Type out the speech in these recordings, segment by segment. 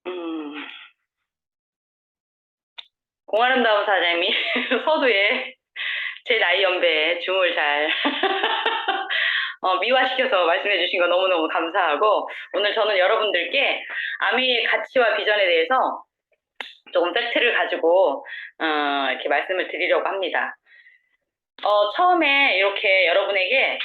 음, 공아름다운 사장님이 서두에 제 나이 연배에 줌을 잘 미화시켜서 말씀해 주신 거 너무너무 감사하고, 오늘 저는 여러분들께 아미의 가치와 비전에 대해서 조금 팩트를 가지고 이렇게 말씀을 드리려고 합니다. 처음에 이렇게 여러분에게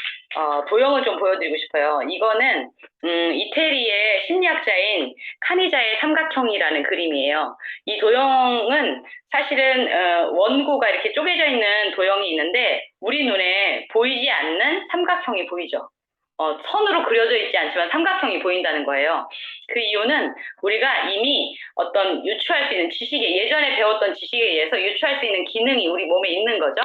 도형을 좀 보여드리고 싶어요. 이거는 이태리의 심리학자인 카니자의 삼각형이라는 그림이에요. 이 도형은 사실은 원고가 이렇게 쪼개져 있는 도형이 있는데 우리 눈에 보이지 않는 삼각형이 보이죠. 선으로 그려져 있지 않지만 삼각형이 보인다는 거예요. 그 이유는 우리가 이미 어떤 유추할 수 있는 지식에, 예전에 배웠던 지식에 의해서 유추할 수 있는 기능이 우리 몸에 있는 거죠.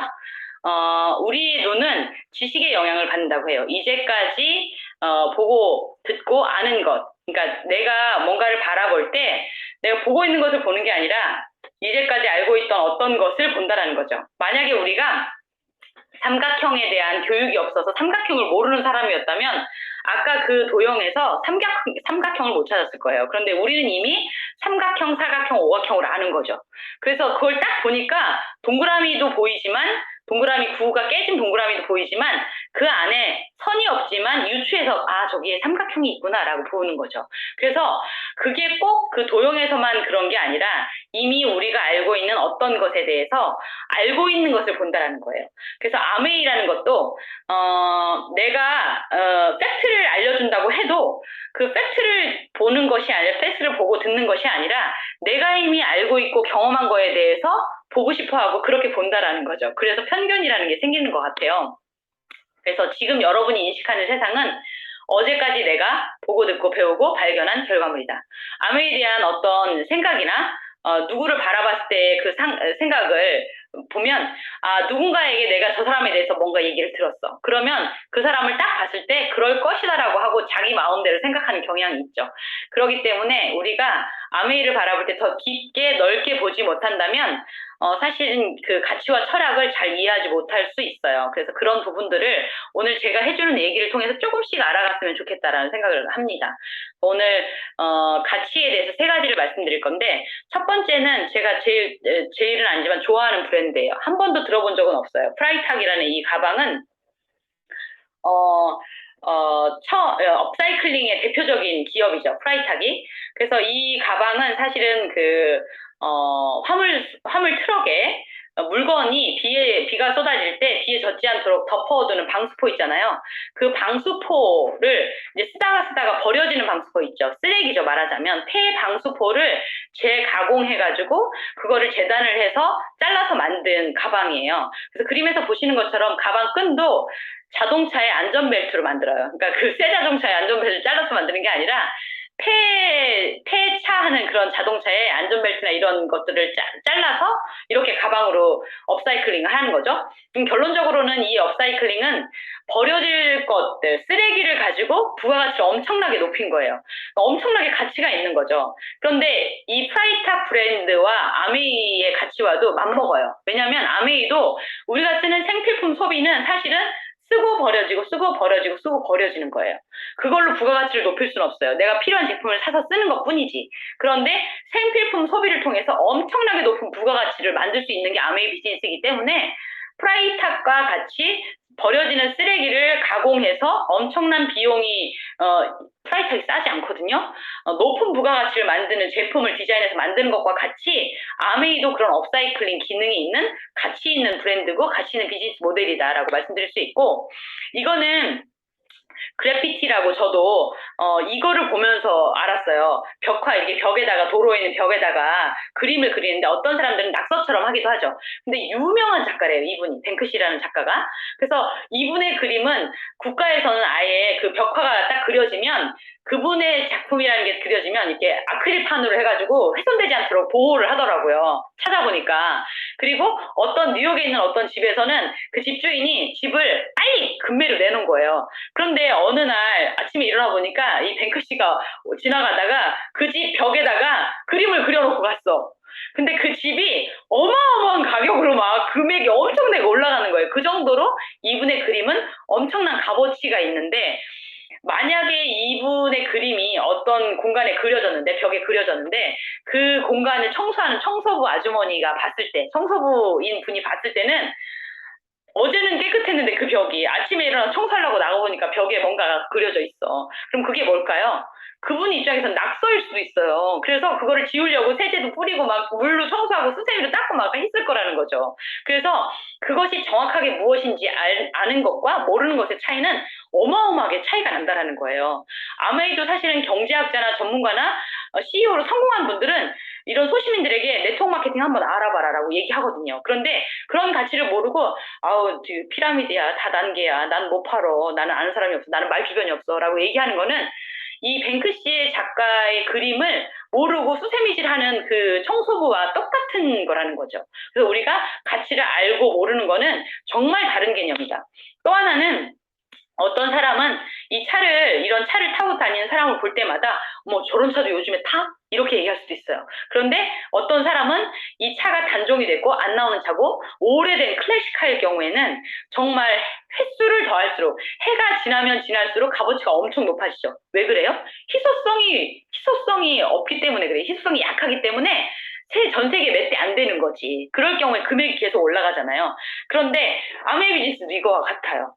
우리 눈은 지식의 영향을 받는다고 해요. 이제까지 보고 듣고 아는 것. 그러니까 내가 뭔가를 바라볼 때 내가 보고 있는 것을 보는 게 아니라 이제까지 알고 있던 어떤 것을 본다라는 거죠. 만약에 우리가 삼각형에 대한 교육이 없어서 삼각형을 모르는 사람이었다면 아까 그 도형에서 삼각형을 못 찾았을 거예요. 그런데 우리는 이미 삼각형, 사각형, 오각형을 아는 거죠. 그래서 그걸 딱 보니까 동그라미도 보이지만 동그라미 구가 깨진 동그라미도 보이지만 그 안에 선이 없지만 유추해서 저기에 삼각형이 있구나라고 보는 거죠. 그래서 그게 꼭 그 도형에서만 그런 게 아니라 이미 우리가 알고 있는 어떤 것에 대해서 알고 있는 것을 본다라는 거예요. 그래서 아메이라는 것도 내가 팩트를 알려준다고 해도 그 팩트를 보는 것이 아니라 팩트를 보고 듣는 것이 아니라 내가 이미 알고 있고 경험한 거에 대해서 보고 싶어하고 그렇게 본다라는 거죠. 그래서 편견이라는 게 생기는 것 같아요. 그래서 지금 여러분이 인식하는 세상은 어제까지 내가 보고 듣고 배우고 발견한 결과물이다. 아메이에 대한 어떤 생각이나 누구를 바라봤을 때 그 생각을 보면 누군가에게 내가 저 사람에 대해서 뭔가 얘기를 들었어. 그러면 그 사람을 딱 봤을 때 그럴 것이다라고 하고 자기 마음대로 생각하는 경향이 있죠. 그렇기 때문에 우리가 아메이를 바라볼 때 더 깊게 넓게 보지 못한다면 사실은 그 가치와 철학을 잘 이해하지 못할 수 있어요. 그래서 그런 부분들을 오늘 제가 해주는 얘기를 통해서 조금씩 알아갔으면 좋겠다라는 생각을 합니다. 오늘 가치에 대해서 세 가지를 말씀드릴 건데 첫 번째는 제가 제일은 아니지만 좋아하는 브랜드예요. 한 번도 들어본 적은 없어요. 프라이탁이라는 이 가방은 어, 업사이클링의 대표적인 기업이죠. 프라이탁이. 그래서 이 가방은 사실은 화물 트럭에 물건이 비가 쏟아질 때 비에 젖지 않도록 덮어두는 방수포 있잖아요. 그 방수포를 이제 쓰다가 버려지는 방수포 있죠. 쓰레기죠, 말하자면. 폐 방수포를 재가공해가지고 그거를 재단을 해서 잘라서 만든 가방이에요. 그래서 그림에서 보시는 것처럼 가방 끈도 자동차의 안전벨트로 만들어요. 그러니까 그 새 자동차의 안전벨트를 잘라서 만드는 게 아니라 폐차하는 그런 자동차의 안전벨트나 이런 것들을 잘라서 이렇게 가방으로 업사이클링을 하는 거죠. 결론적으로는 이 업사이클링은 버려질 것들, 쓰레기를 가지고 부가가치를 엄청나게 높인 거예요. 엄청나게 가치가 있는 거죠. 그런데 이 프라이탁 브랜드와 아메이의 가치와도 맞먹어요. 왜냐하면 아메이도 우리가 쓰는 생필품 소비는 사실은 쓰고 버려지고 쓰고 버려지고 쓰고 버려지는 거예요. 그걸로 부가가치를 높일 수는 없어요. 내가 필요한 제품을 사서 쓰는 것 뿐이지. 그런데 생필품 소비를 통해서 엄청나게 높은 부가가치를 만들 수 있는 게 아메이 비즈니스이기 때문에 프라이탁과 같이 버려지는 쓰레기를 가공해서 엄청난 비용이 프라이탁이 싸지 않거든요. 높은 부가가치를 만드는 제품을 디자인해서 만드는 것과 같이 아메이도 그런 업사이클링 기능이 있는 가치 있는 브랜드고 가치 있는 비즈니스 모델이다라고 말씀드릴 수 있고, 이거는 그래피티라고 저도 이거를 보면서 알았어요. 이렇게 벽에다가, 도로에 있는 벽에다가 그림을 그리는데 어떤 사람들은 낙서처럼 하기도 하죠. 근데 유명한 작가래요, 이분이. 뱅크시라는 작가가. 그래서 이분의 그림은 국가에서는 아예 그 벽화가 딱 그려지면, 그분의 작품이라는 게 그려지면 이렇게 아크릴판으로 해가지고 훼손되지 않도록 보호를 하더라고요. 찾아보니까. 그리고 뉴욕에 있는 어떤 집에서는 그 집주인이 집을 빨리 금매로 내놓은 거예요. 그런데 어느 날 아침에 일어나 보니까 이 뱅크시가 지나가다가 그 집 벽에다가 그림을 그려놓고 갔어. 근데 그 집이 어마어마한 가격으로 막 금액이 엄청나게 올라가는 거예요. 그 정도로 이분의 그림은 엄청난 값어치가 있는데, 만약에 이분의 그림이 어떤 공간에 그려졌는데, 벽에 그려졌는데, 그 공간을 청소하는 청소부 아주머니가 봤을 때, 청소부인 분이 봤을 때는 어제는 깨끗했는데 그 벽이 아침에 일어나 청소하려고 나가보니까 벽에 뭔가가 그려져 있어. 그럼 그게 뭘까요? 그분 입장에서는 낙서일 수도 있어요. 그래서 그거를 지우려고 세제도 뿌리고 막 물로 청소하고 수세미로 닦고 막 했을 거라는 거죠. 그래서 그것이 정확하게 무엇인지 아는 것과 모르는 것의 차이는 어마어마하게 차이가 난다는 거예요. 아메이도 사실은 경제학자나 전문가나 CEO로 성공한 분들은 이런 소시민들에게 네트워크 마케팅 한번 알아봐라라고 얘기하거든요. 그런데 그런 가치를 모르고 아우 피라미드야, 다 단계야, 난 못 팔어, 나는 아는 사람이 없어, 나는 말 주변이 없어라고 얘기하는 거는 이 뱅크시의 작가의 그림을 모르고 수세미질하는 그 청소부와 똑같은 거라는 거죠. 그래서 우리가 가치를 알고 모르는 거는 정말 다른 개념이다. 또 하나는 어떤 사람은 이런 차를 타고 다니는 사람을 볼 때마다 뭐 저런 차도 요즘에 타? 이렇게 얘기할 수도 있어요. 그런데 어떤 사람은 이 차가 단종이 됐고 안 나오는 차고 오래된 클래식카일 경우에는 정말 횟수를 더할수록 해가 지나면 지날수록 값어치가 엄청 높아지죠. 왜 그래요? 희소성이 없기 때문에 그래요. 희소성이 약하기 때문에 전 세계 몇 대 안 되는 거지. 그럴 경우에 금액이 계속 올라가잖아요. 그런데 아메 비즈니스도 이거와 같아요.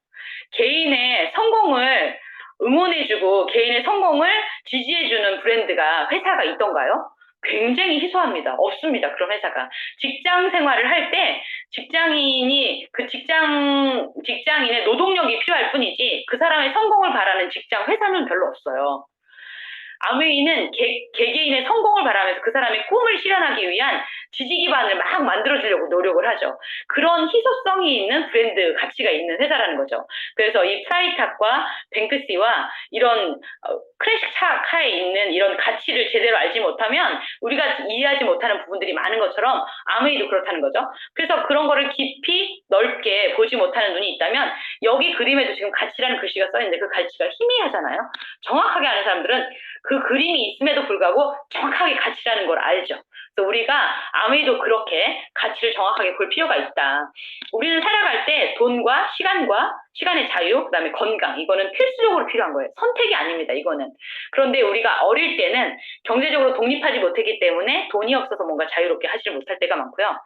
개인의 성공을 응원해주고 개인의 성공을 지지해주는 브랜드가 회사가 있던가요? 굉장히 희소합니다. 없습니다. 그런 회사가. 직장 생활을 할 때 직장인이 그 직장인의 노동력이 필요할 뿐이지 그 사람의 성공을 바라는 직장 회사는 별로 없어요. 아웨이는 개개인의 성공을 바라면서 그 사람의 꿈을 실현하기 위한 지지 기반을 막 만들어주려고 노력을 하죠. 그런 희소성이 있는 브랜드 가치가 있는 회사라는 거죠. 그래서 이 프라이탑과 뱅크시와 이런 클래식 카에 있는 이런 가치를 제대로 알지 못하면 우리가 이해하지 못하는 부분들이 많은 것처럼 아웨이도 그렇다는 거죠. 그래서 그런 거를 깊이 넓게 보지 못하는 눈이 있다면 여기 그림에도 지금 가치라는 글씨가 써있는데 그 가치가 희미하잖아요. 정확하게 아는 사람들은 그 그림이 있음에도 불구하고 정확하게 가치라는 걸 알죠. 그래서 우리가 아무래도 그렇게 가치를 정확하게 볼 필요가 있다. 우리는 살아갈 때 돈과 시간의 자유, 그다음에 건강 이거는 필수적으로 필요한 거예요. 선택이 아닙니다. 이거는. 그런데 우리가 어릴 때는 경제적으로 독립하지 못했기 때문에 돈이 없어서 뭔가 자유롭게 하지를 못할 때가 많고요.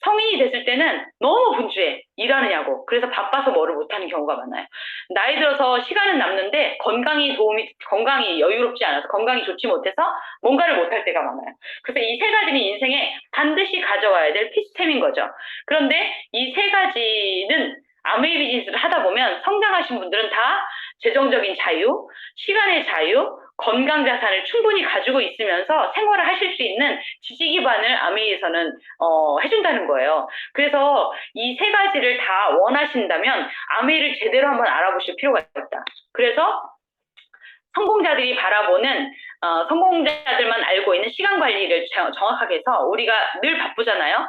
성인이 됐을 때는 너무 분주해. 일하느냐고. 그래서 바빠서 뭐를 못하는 경우가 많아요. 나이 들어서 시간은 남는데 건강이 여유롭지 않아서 건강이 좋지 못해서 뭔가를 못할 때가 많아요. 그래서 이 세 가지는 인생에 반드시 가져와야 될 필수템인 거죠. 그런데 이 세 가지는 아메이 비즈니스를 하다 보면 성장하신 분들은 다 재정적인 자유, 시간의 자유, 건강 자산을 충분히 가지고 있으면서 생활을 하실 수 있는 지지 기반을 아메이에서는 해준다는 거예요. 그래서 이 세 가지를 다 원하신다면 아메이를 제대로 한번 알아보실 필요가 있다. 그래서 성공자들이 바라보는 성공자들만 알고 있는 시간 관리를 정확하게 해서 우리가 늘 바쁘잖아요.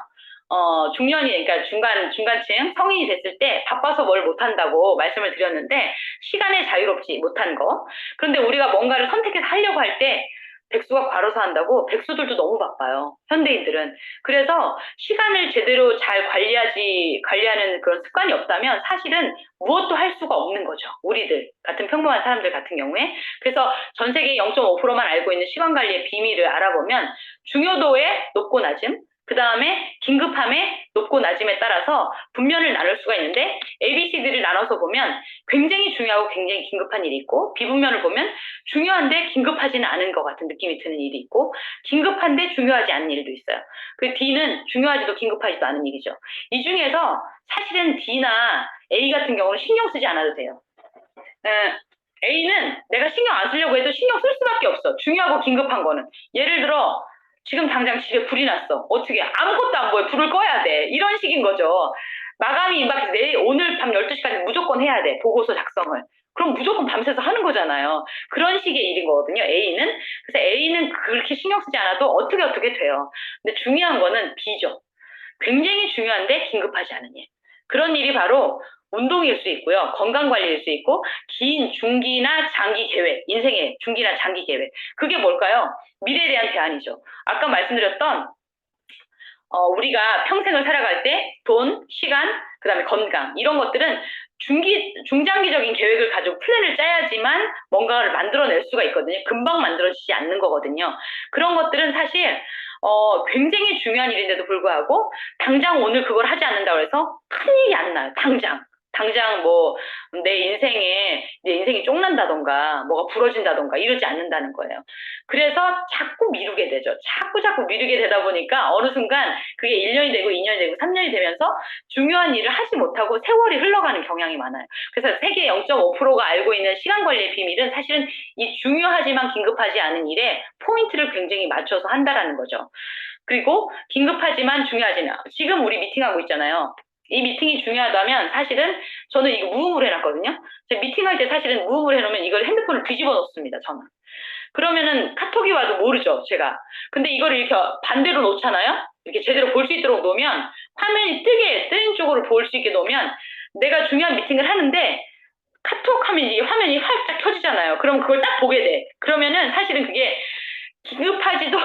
중년이 그러니까 중간층 성인이 됐을 때 바빠서 뭘 못한다고 말씀을 드렸는데 시간에 자유롭지 못한 거. 그런데 우리가 뭔가를 선택해서 하려고 할 때 백수가 과로사 한다고 백수들도 너무 바빠요. 현대인들은. 그래서 시간을 제대로 잘 관리하는 그런 습관이 없다면 사실은 무엇도 할 수가 없는 거죠. 우리들 같은 평범한 사람들 같은 경우에. 그래서 전 세계 0.5%만 알고 있는 시간 관리의 비밀을 알아보면 중요도의 높고 낮음, 그 다음에 긴급함의 높고 낮음에 따라서 분면을 나눌 수가 있는데 ABCD를 나눠서 보면 굉장히 중요하고 굉장히 긴급한 일이 있고 B분면을 보면 중요한데 긴급하지는 않은 것 같은 느낌이 드는 일이 있고 긴급한데 중요하지 않은 일도 있어요. 그 D는 중요하지도 긴급하지도 않은 일이죠. 이 중에서 사실은 D나 A 같은 경우는 신경 쓰지 않아도 돼요. A는 내가 신경 안 쓰려고 해도 신경 쓸 수밖에 없어. 중요하고 긴급한 거는. 예를 들어 지금 당장 집에 불이 났어. 어떻게 아무것도 안 보여. 불을 꺼야 돼. 이런 식인 거죠. 마감이 임박해서 오늘 밤 12시까지 무조건 해야 돼. 보고서 작성을. 그럼 무조건 밤새서 하는 거잖아요. 그런 식의 일인 거거든요. A는. 그래서 A는 그렇게 신경 쓰지 않아도 어떻게 돼요. 근데 중요한 거는 B죠. 굉장히 중요한데 긴급하지 않은 일. 그런 일이 바로 운동일 수 있고요. 건강관리일 수 있고 긴 중기나 장기 계획, 인생의 중기나 장기 계획. 그게 뭘까요? 미래에 대한 대안이죠. 아까 말씀드렸던 우리가 평생을 살아갈 때 돈, 시간, 그다음에 건강 이런 것들은 중장기적인 계획을 가지고 플랜을 짜야지만 뭔가를 만들어낼 수가 있거든요. 금방 만들어지지 않는 거거든요. 그런 것들은 사실 굉장히 중요한 일인데도 불구하고 당장 오늘 그걸 하지 않는다고 해서 큰일이 안 나요. 당장 뭐 내 인생이 쪽난다던가 뭐가 부러진다던가 이러지 않는다는 거예요. 그래서 자꾸 미루게 되죠. 자꾸 미루게 되다 보니까 어느 순간 그게 1년이 되고 2년이 되고 3년이 되면서 중요한 일을 하지 못하고 세월이 흘러가는 경향이 많아요. 그래서 세계 0.5%가 알고 있는 시간 관리의 비밀은 사실은 이 중요하지만 긴급하지 않은 일에 포인트를 굉장히 맞춰서 한다라는 거죠. 그리고 긴급하지만 중요하지는 지금 우리 미팅하고 있잖아요. 이 미팅이 중요하다면 사실은 저는 이거 무음으로 해놨거든요. 미팅할 때 사실은 무음으로 해놓으면 이걸 핸드폰을 뒤집어 놓습니다. 저는. 그러면은 카톡이 와도 모르죠, 제가. 근데 이거를 이렇게 반대로 놓잖아요? 이렇게 제대로 볼 수 있도록 놓으면 화면이 뜨는 쪽으로 볼 수 있게 놓으면 내가 중요한 미팅을 하는데 카톡 하면 이 화면이 활짝 켜지잖아요. 그럼 그걸 딱 보게 돼. 그러면은 사실은 그게 긴급하지도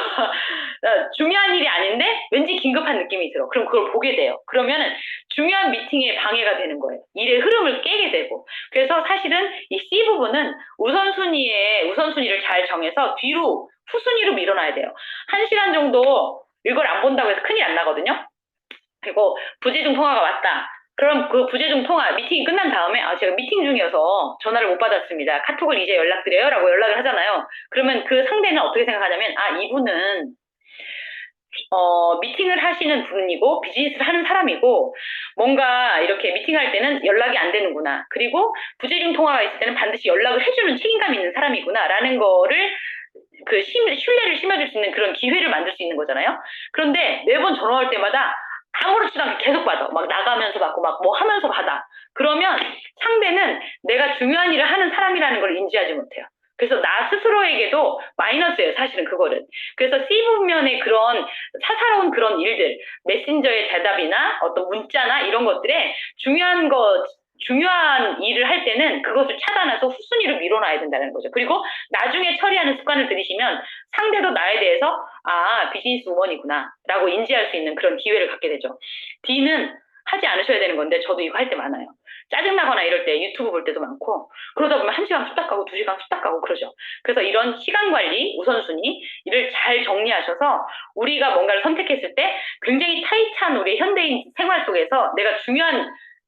중요한 일이 아닌데 왠지 긴급한 느낌이 들어. 그럼 그걸 보게 돼요. 그러면은 중요한 미팅에 방해가 되는 거예요. 일의 흐름을 깨게 되고. 그래서 사실은 이 C 부분은 우선순위를 잘 정해서 뒤로 후순위로 밀어놔야 돼요. 1시간 정도 이걸 안 본다고 해서 큰일 안 나거든요. 그리고 부재중 통화가 왔다. 그럼 그 부재중 통화 미팅이 끝난 다음에 제가 미팅 중이어서 전화를 못 받았습니다. 카톡을 이제 연락드려요 라고 연락을 하잖아요. 그러면 그 상대는 어떻게 생각하냐면 이분은 미팅을 하시는 분이고 비즈니스를 하는 사람이고 뭔가 이렇게 미팅할 때는 연락이 안 되는구나. 그리고 부재중 통화가 있을 때는 반드시 연락을 해주는 책임감 있는 사람이구나 라는 거를 신뢰를 심어줄 수 있는 그런 기회를 만들 수 있는 거잖아요. 그런데 매번 전화할 때마다 아무렇지도 않게 계속 받아. 막 나가면서 받고 막 뭐 하면서 받아. 그러면 상대는 내가 중요한 일을 하는 사람이라는 걸 인지하지 못해요. 그래서 나 스스로에게도 마이너스예요, 사실은 그거는. 그래서 C 부면의 그런 사사로운 그런 일들, 메신저의 대답이나 어떤 문자나 이런 것들에 중요한 일을 할 때는 그것을 차단해서 후순위로 밀어놔야 된다는 거죠. 그리고 나중에 처리하는 습관을 들이시면 상대도 나에 대해서 비즈니스 우먼이구나 라고 인지할 수 있는 그런 기회를 갖게 되죠. D는 하지 않으셔야 되는 건데 저도 이거 할 때 많아요. 짜증나거나 이럴 때 유튜브 볼 때도 많고 그러다 보면 1시간 뚝딱 가고 2시간 뚝딱 가고 그러죠. 그래서 이런 시간 관리, 우선순위 이를 잘 정리하셔서 우리가 뭔가를 선택했을 때 굉장히 타이트한 우리 현대인 생활 속에서 내가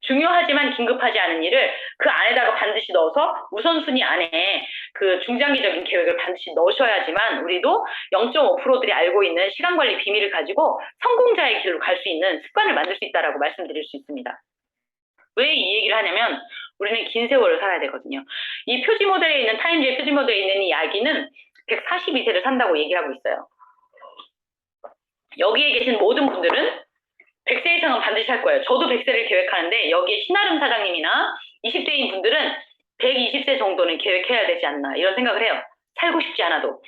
중요하지만 긴급하지 않은 일을 그 안에다가 반드시 넣어서 우선순위 안에 그 중장기적인 계획을 반드시 넣으셔야지만 우리도 0.5%들이 알고 있는 시간관리 비밀을 가지고 성공자의 길로 갈 수 있는 습관을 만들 수 있다라고 말씀드릴 수 있습니다. 왜 이 얘기를 하냐면 우리는 긴 세월을 살아야 되거든요. 이 표지 모델에 있는 타임즈의 표지 모델에 있는 이 아기는 142세를 산다고 얘기를 하고 있어요. 여기에 계신 모든 분들은 100세 이상은 반드시 할 거예요. 저도 100세를 계획하는데 여기에 신아름 사장님이나 20대인 분들은 120세 정도는 계획해야 되지 않나 이런 생각을 해요. 살고 싶지 않아도.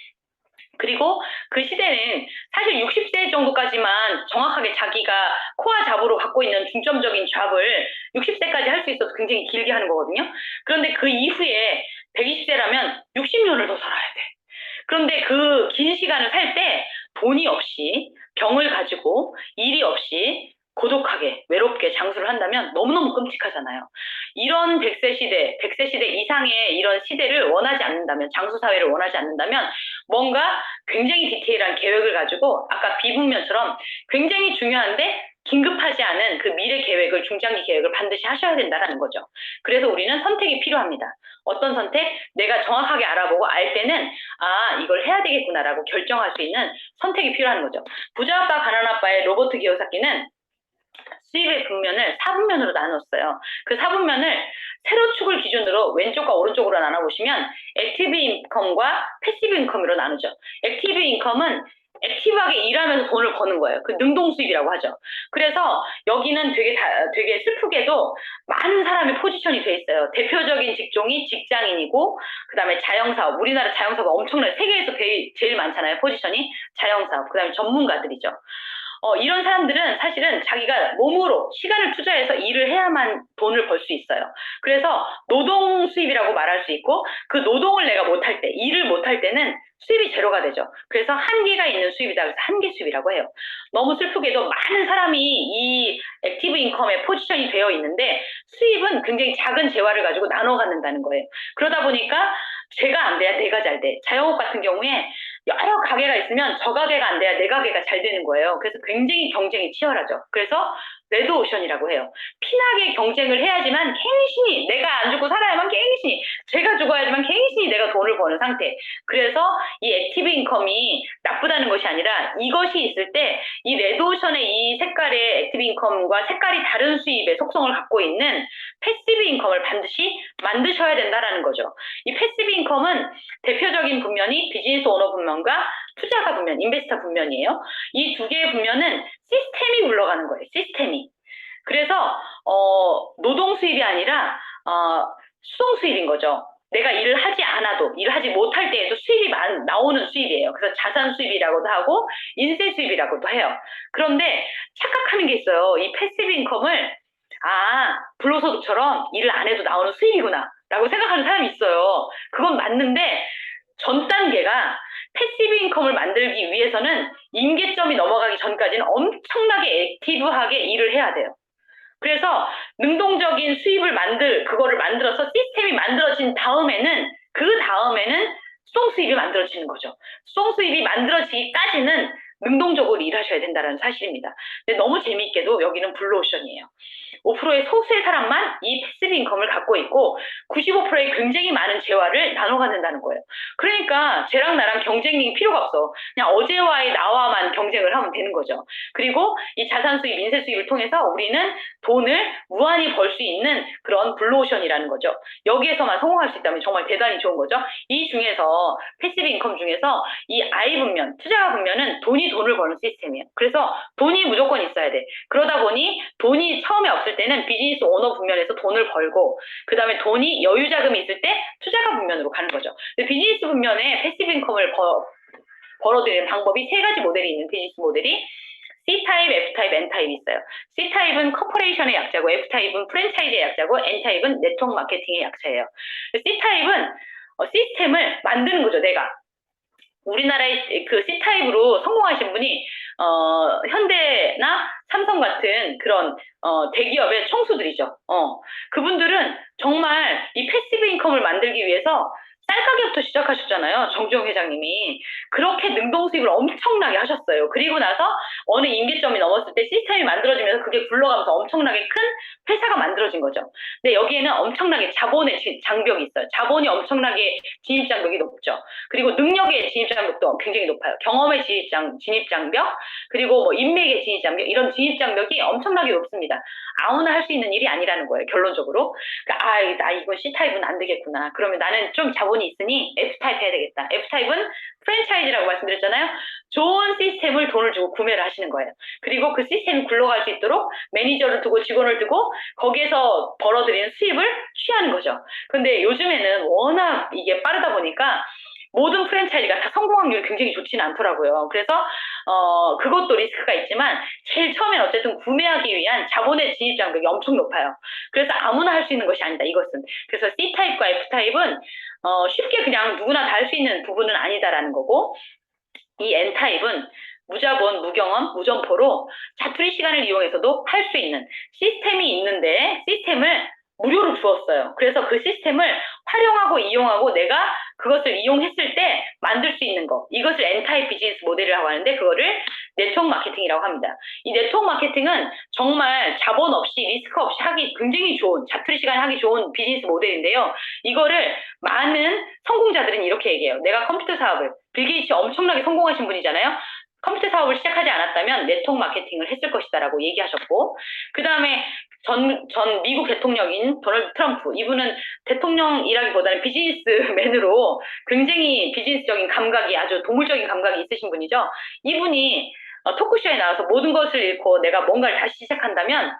그리고 그 시대는 사실 60세 정도까지만 정확하게 자기가 코어 잡으로 갖고 있는 중점적인 잡을 60세까지 할 수 있어서 굉장히 길게 하는 거거든요. 그런데 그 이후에 120세라면 60년을 더 살아야 돼. 그런데 그 긴 시간을 살 때 돈이 없이 병을 가지고 일이 없이 고독하게 외롭게 장수를 한다면 너무너무 끔찍하잖아요. 이런 100세 시대 이상의 이런 시대를 원하지 않는다면 장수 사회를 원하지 않는다면 뭔가 굉장히 디테일한 계획을 가지고 아까 비북면처럼 굉장히 중요한데 긴급하지 않은 그 미래 계획을 중장기 계획을 반드시 하셔야 된다는 거죠. 그래서 우리는 선택이 필요합니다. 어떤 선택? 내가 정확하게 알아보고 알 때는 이걸 해야 되겠구나라고 결정할 수 있는 선택이 필요한 거죠. 부자 아빠 가난 아빠의 로버트 기요사키는 수입의 분면을 4분면으로 나눴어요. 그 4분면을 세로축을 기준으로 왼쪽과 오른쪽으로 나눠보시면 액티브 인컴과 패시브 인컴으로 나누죠. 액티브 인컴은 액티브하게 일하면서 돈을 버는 거예요. 그 능동 수입이라고 하죠. 그래서 여기는 되게 슬프게도 많은 사람이 포지션이 돼 있어요. 대표적인 직종이 직장인이고 그다음에 자영사업. 우리나라 자영사업 엄청나요. 세계에서 제일 많잖아요. 포지션이 자영사업. 그다음에 전문가들이죠. 이런 사람들은 사실은 자기가 몸으로 시간을 투자해서 일을 해야만 돈을 벌 수 있어요. 그래서 노동 수입이라고 말할 수 있고, 그 노동을 내가 못할 때, 일을 못할 때는 수입이 제로가 되죠. 그래서 한계가 있는 수입이다. 그래서 한계 수입이라고 해요. 너무 슬프게도 많은 사람이 이 액티브 인컴에 포지션이 되어 있는데 수입은 굉장히 작은 재화를 가지고 나눠 갖는다는 거예요. 그러다 보니까 제가 안 돼야 내가 잘 돼. 자영업 같은 경우에 여러 가게가 있으면 저 가게가 안 돼야 내 가게가 잘 되는 거예요. 그래서 굉장히 경쟁이 치열하죠. 그래서 레드오션이라고 해요. 피나게 경쟁을 해야지만 갱신히 내가 안 죽고 살아야만 갱신히 제가 죽어야지만 갱신히 내가 돈을 버는 상태. 그래서 이 액티브 인컴이 나쁘다는 것이 아니라 이것이 있을 때 이 레드오션의 이 색깔의 액티브 인컴과 색깔이 다른 수입의 속성을 갖고 있는 패시브 인컴을 반드시 만드셔야 된다라는 거죠. 이 패시브 인컴은 대표적인 분면이 비즈니스 오너 분면과 투자가 분면, 인베스터 분면이에요. 이 두 개의 분면은 시스템이 굴러가는 거예요. 시스템이. 그래서 노동 수입이 아니라 수동 수입인 거죠. 내가 일을 하지 않아도, 일을 하지 못할 때에도 수입이 나오는 수입이에요. 그래서 자산 수입이라고도 하고 인세 수입이라고도 해요. 그런데 착각하는 게 있어요. 이 패시브 인컴을 불로소득처럼 일을 안 해도 나오는 수입이구나 라고 생각하는 사람이 있어요. 그건 맞는데 전 단계가 패시브 인컴을 만들기 위해서는 임계점이 넘어가기 전까지는 엄청나게 액티브하게 일을 해야 돼요. 그래서 능동적인 수입을 그거를 만들어서 시스템이 만들어진 다음에는, 그 다음에는 수동 수입이 만들어지는 거죠. 수동 수입이 만들어지기까지는 능동적으로 일하셔야 된다는 사실입니다. 근데 너무 재미있게도 여기는 블루오션이에요. 5%의 소수의 사람만 이 패시브 인컴을 갖고 있고 95%의 굉장히 많은 재화를 나눠 갖는다는 거예요. 그러니까 쟤랑 나랑 경쟁이 필요가 없어. 그냥 어제와의 나와만 경쟁을 하면 되는 거죠. 그리고 이 자산 수입, 인세 수입을 통해서 우리는 돈을 무한히 벌 수 있는 그런 블루오션이라는 거죠. 여기에서만 성공할 수 있다면 정말 대단히 좋은 거죠. 이 중에서 패시브 인컴 중에서 이 I 분면, 투자가 분면은 돈을 버는 시스템이에요. 그래서 돈이 무조건 있어야 돼. 그러다 보니 돈이 처음에 없을 때는 비즈니스 오너 분면에서 돈을 벌고, 그 다음에 돈이 여유 자금이 있을 때 투자가 분면으로 가는 거죠. 근데 비즈니스 분면에 패시브 인컴을 벌어들이는 방법이 세 가지 모델이 있는 비즈니스 모델이 C타입, F타입, N타입이 있어요. C타입은 커퍼레이션의 약자고, F타입은 프랜차이즈의 약자고, N타입은 네트워크 마케팅의 약자예요. C타입은 시스템을 만드는 거죠, 내가. 우리나라의 그 C타입으로 성공하신 분이 현대나 삼성 같은 그런 대기업의 총수들이죠. 그분들은 정말 이 패시브 인컴을 만들기 위해서 쌀가게부터 시작하셨잖아요. 정주영 회장님이. 그렇게 능동 수입을 엄청나게 하셨어요. 그리고 나서 어느 임계점이 넘었을 때 시스템이 만들어지면서 그게 굴러가면서 엄청나게 큰 회사가 만들어진 거죠. 근데 여기에는 엄청나게 자본의 장벽이 있어요. 자본이 엄청나게 진입 장벽이 높죠. 그리고 능력의 진입 장벽도 굉장히 높아요. 경험의 진입 장벽, 그리고 뭐 인맥의 진입 장벽, 이런 진입 장벽이 엄청나게 높습니다. 아무나 할 수 있는 일이 아니라는 거예요, 결론적으로. 그러니까 나 이건 C타입은 안 되겠구나. 그러면 나는 좀 자본이 있으니 F타입 해야 되겠다. F타입은 프랜차이즈라고 말씀드렸잖아요. 좋은 시스템을 돈을 주고 구매를 하시는 거예요. 그리고 그 시스템이 굴러갈 수 있도록 매니저를 두고 직원을 두고 거기에서 벌어들이는 수입을 취하는 거죠. 근데 요즘에는 워낙 이게 빠르다 보니까 모든 프랜차이즈가 다 성공 확률이 굉장히 좋지는 않더라고요. 그래서 그것도 리스크가 있지만 제일 처음엔 어쨌든 구매하기 위한 자본의 진입 장벽이 엄청 높아요. 그래서 아무나 할 수 있는 것이 아니다, 이것은. 그래서 C타입과 F타입은 쉽게 그냥 누구나 다 할 수 있는 부분은 아니다라는 거고, 이 N타입은 무자본, 무경험, 무점포로 자투리 시간을 이용해서도 할 수 있는 시스템이 있는데 시스템을 무료로 주었어요. 그래서 그 시스템을 활용하고 이용하고 내가 그것을 이용했을 때 만들 수 있는 거, 이것을 N타입 비즈니스 모델이라고 하는데 그거를 네트워크 마케팅이라고 합니다. 이 네트워크 마케팅은 정말 자본 없이 리스크 없이 하기 굉장히 좋은, 자투리 시간에 하기 좋은 비즈니스 모델인데요. 이거를 많은 성공자들은 이렇게 얘기해요. 내가 컴퓨터 사업을, 빌 게이츠 엄청나게 성공하신 분이잖아요. 컴퓨터 사업을 시작하지 않았다면 네트워크 마케팅을 했을 것이다라고 얘기하셨고, 그 다음에 전 미국 대통령인 도널드 트럼프, 이분은 대통령이라기보다는 비즈니스맨으로 굉장히 비즈니스적인 감각이, 아주 동물적인 감각이 있으신 분이죠. 이분이 토크쇼에 나와서 모든 것을 잃고 내가 뭔가를 다시 시작한다면,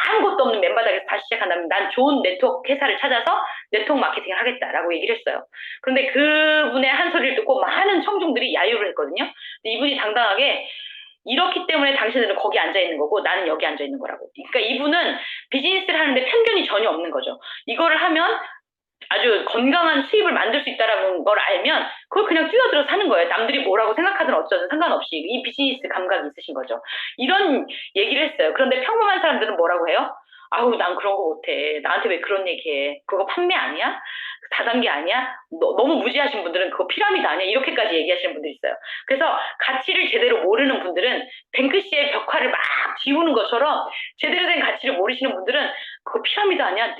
아무것도 없는 맨바닥에서 다시 시작한다면 난 좋은 네트워크 회사를 찾아서 네트워크 마케팅을 하겠다라고 얘기를 했어요. 그런데 그분의 한 소리를 듣고 많은 청중들이 야유를 했거든요. 근데 이분이 당당하게 이렇기 때문에 당신들은 거기 앉아 있는 거고 나는 여기 앉아 있는 거라고. 그러니까 이분은 비즈니스를 하는데 편견이 전혀 없는 거죠. 이거를 하면 아주 건강한 수입을 만들 수 있다라는 걸 알면 그걸 그냥 뛰어들어서 하는 거예요. 남들이 뭐라고 생각하든 어쩌든 상관없이 이 비즈니스 감각이 있으신 거죠. 이런 얘기를 했어요. 그런데 평범한 사람들은 뭐라고 해요? 아우, 난 그런 거 못해. 나한테 왜 그런 얘기해? 그거 판매 아니야? 다단계 아니야? 너무 무지하신 분들은 그거 피라미드 아니야? 이렇게까지 얘기하시는 분들이 있어요. 그래서 가치를 제대로 모르는 분들은 뱅크시의 벽화를 막 지우는 것처럼 제대로 된 가치를 모르시는 분들은 그거 피라미드 아니야?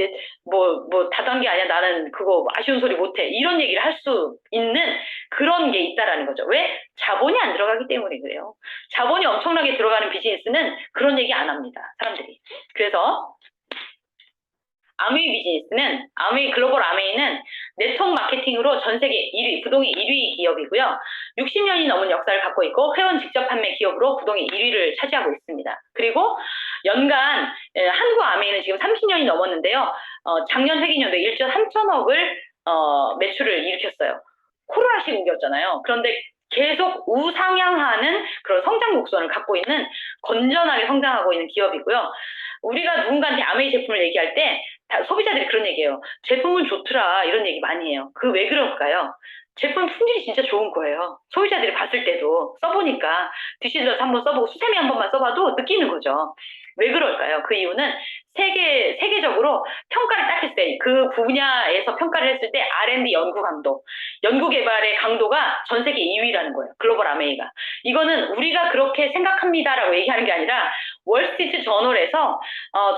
뭐 다단계 아니야? 나는 그거 아쉬운 소리 못해. 이런 얘기를 할 수 있는 그런 게 있다라는 거죠. 왜? 자본이 안 들어가기 때문에 그래요. 자본이 엄청나게 들어가는 비즈니스는 그런 얘기 안 합니다. 사람들이. 그래서 아메이 글로벌 아메이는 네트워크 마케팅으로 전 세계 1위, 부동의 1위 기업이고요. 60년이 넘은 역사를 갖고 있고 회원 직접 판매 기업으로 부동의 1위를 차지하고 있습니다. 그리고 연간 한국 아메이는 지금 30년이 넘었는데요. 작년 회계년도에 1조 3천억을 매출을 일으켰어요. 코로나 시국이었잖아요. 그런데 계속 우상향하는 그런 성장 곡선을 갖고 있는 건전하게 성장하고 있는 기업이고요. 우리가 누군가한테 아메이 제품을 얘기할 때 소비자들이 그런 얘기해요. 제품은 좋더라 이런 얘기 많이 해요. 그 왜 그럴까요? 제품 품질이 진짜 좋은 거예요. 소비자들이 봤을 때도 써보니까 디시들러서 한번 써보고 수세미 한 번만 써봐도 느끼는 거죠. 왜 그럴까요? 그 이유는 세계적으로 평가를 딱 했을 때, 그 분야에서 평가를 했을 때 R&D 연구 강도, 연구 개발의 강도가 전 세계 2위라는 거예요. 글로벌 아메이가. 이거는 우리가 그렇게 생각합니다라고 얘기하는 게 아니라 월스트리트 저널에서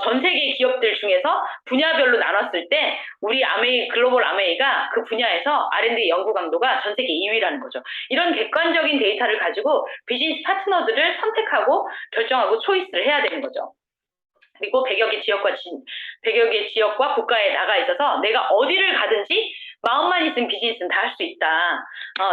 전 세계 기업들 중에서 분야별로 나눴을 때 우리 글로벌 아메이가 그 분야에서 R&D 연구 강도가 전 세계 2위라는 거죠. 이런 객관적인 데이터를 가지고 비즈니스 파트너들을 선택하고 결정하고 초이스를 해야 되는 거죠. 그리고 100여 개 지역과 국가에 나가 있어서 내가 어디를 가든지 마음만 있으면 비즈니스는 다 할 수 있다.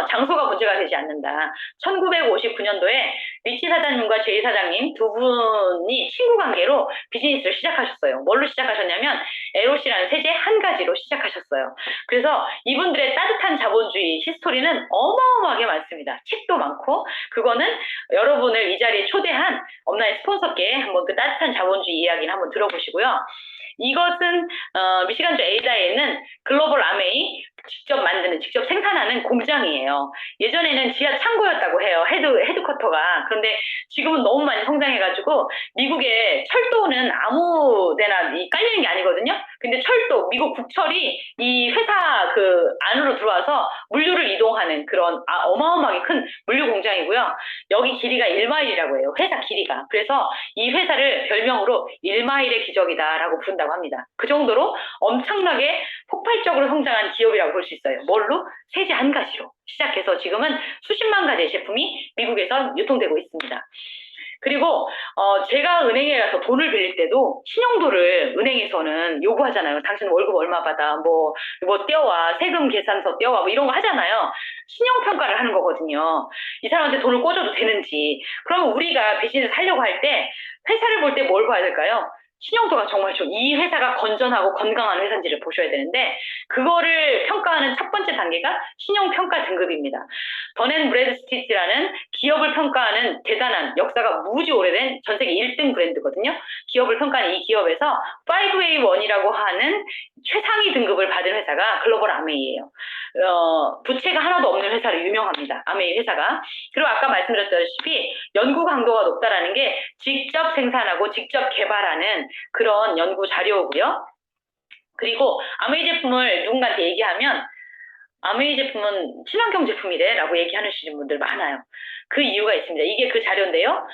장소가 문제가 되지 않는다. 1959년도에 리치 사장님과 제이 사장님 두 분이 친구 관계로 비즈니스를 시작하셨어요. 뭘로 시작하셨냐면 LOC라는 세제 한 가지로 시작하셨어요. 그래서 이분들의 따뜻한 자본주의 히스토리는 어마어마하게 많습니다. 책도 많고 그거는 여러분을 이 자리에 초대한 업라인 스폰서께 한번 그 따뜻한 자본주의 이야기를 한번 들어보시고요. 이것은 미시간주 에이다에 있는 글로벌 아메이 직접 생산하는 공장이에요. 예전에는 지하 창고였다고 해요. 헤드쿼터가. 그런데 지금은 너무 많이 성장해가지고 미국의 철도는 아무 데나 깔리는 게 아니거든요. 근데 미국 국철이 이 회사 그 안으로 들어와서 물류를 이동하는 그런 어마어마하게 큰 물류 공장이고요. 여기 길이가 1마일이라고 해요. 회사 길이가. 그래서 이 회사를 별명으로 1마일의 기적이다라고 부른다고 합니다. 그 정도로 엄청나게 폭발적으로 성장한 기업이라고 볼 수 있어요. 뭘로? 세제 한 가지로 시작해서 지금은 수십만 가지의 제품이 미국에서 유통되고 있습니다. 그리고 제가 은행에 가서 돈을 빌릴 때도 신용도를 은행에서는 요구하잖아요. 당신 월급 얼마 받아, 뭐 떼어와, 세금 계산서 떼어와, 뭐 이런 거 하잖아요. 신용평가를 하는 거거든요. 이 사람한테 돈을 꿔줘도 되는지. 그러면 우리가 비즈니스 하려고 할 때 회사를 볼 때 뭘 봐야 될까요? 신용도가 정말 이 회사가 건전하고 건강한 회사인지를 보셔야 되는데 그거를 평가하는 첫 번째 단계가 신용평가 등급입니다. 던앤브래드스트리트라는 기업을 평가하는 대단한 역사가 무지 오래된 전 세계 1등 브랜드거든요. 기업을 평가하는 이 기업에서 5A1이라고 하는 최상위 등급을 받은 회사가 글로벌 아메이예요. 부채가 하나도 없는 회사로 유명합니다. 아메이 회사가. 그리고 아까 말씀드렸다시피 연구 강도가 높다라는 게 직접 생산하고 직접 개발하는 그런 연구 자료고요. 그리고 아메이 제품을 누군가한테 얘기하면 아메이 제품은 친환경 제품이래 라고 얘기하시는 분들 많아요. 그 이유가 있습니다. 이게 그 자료인데요.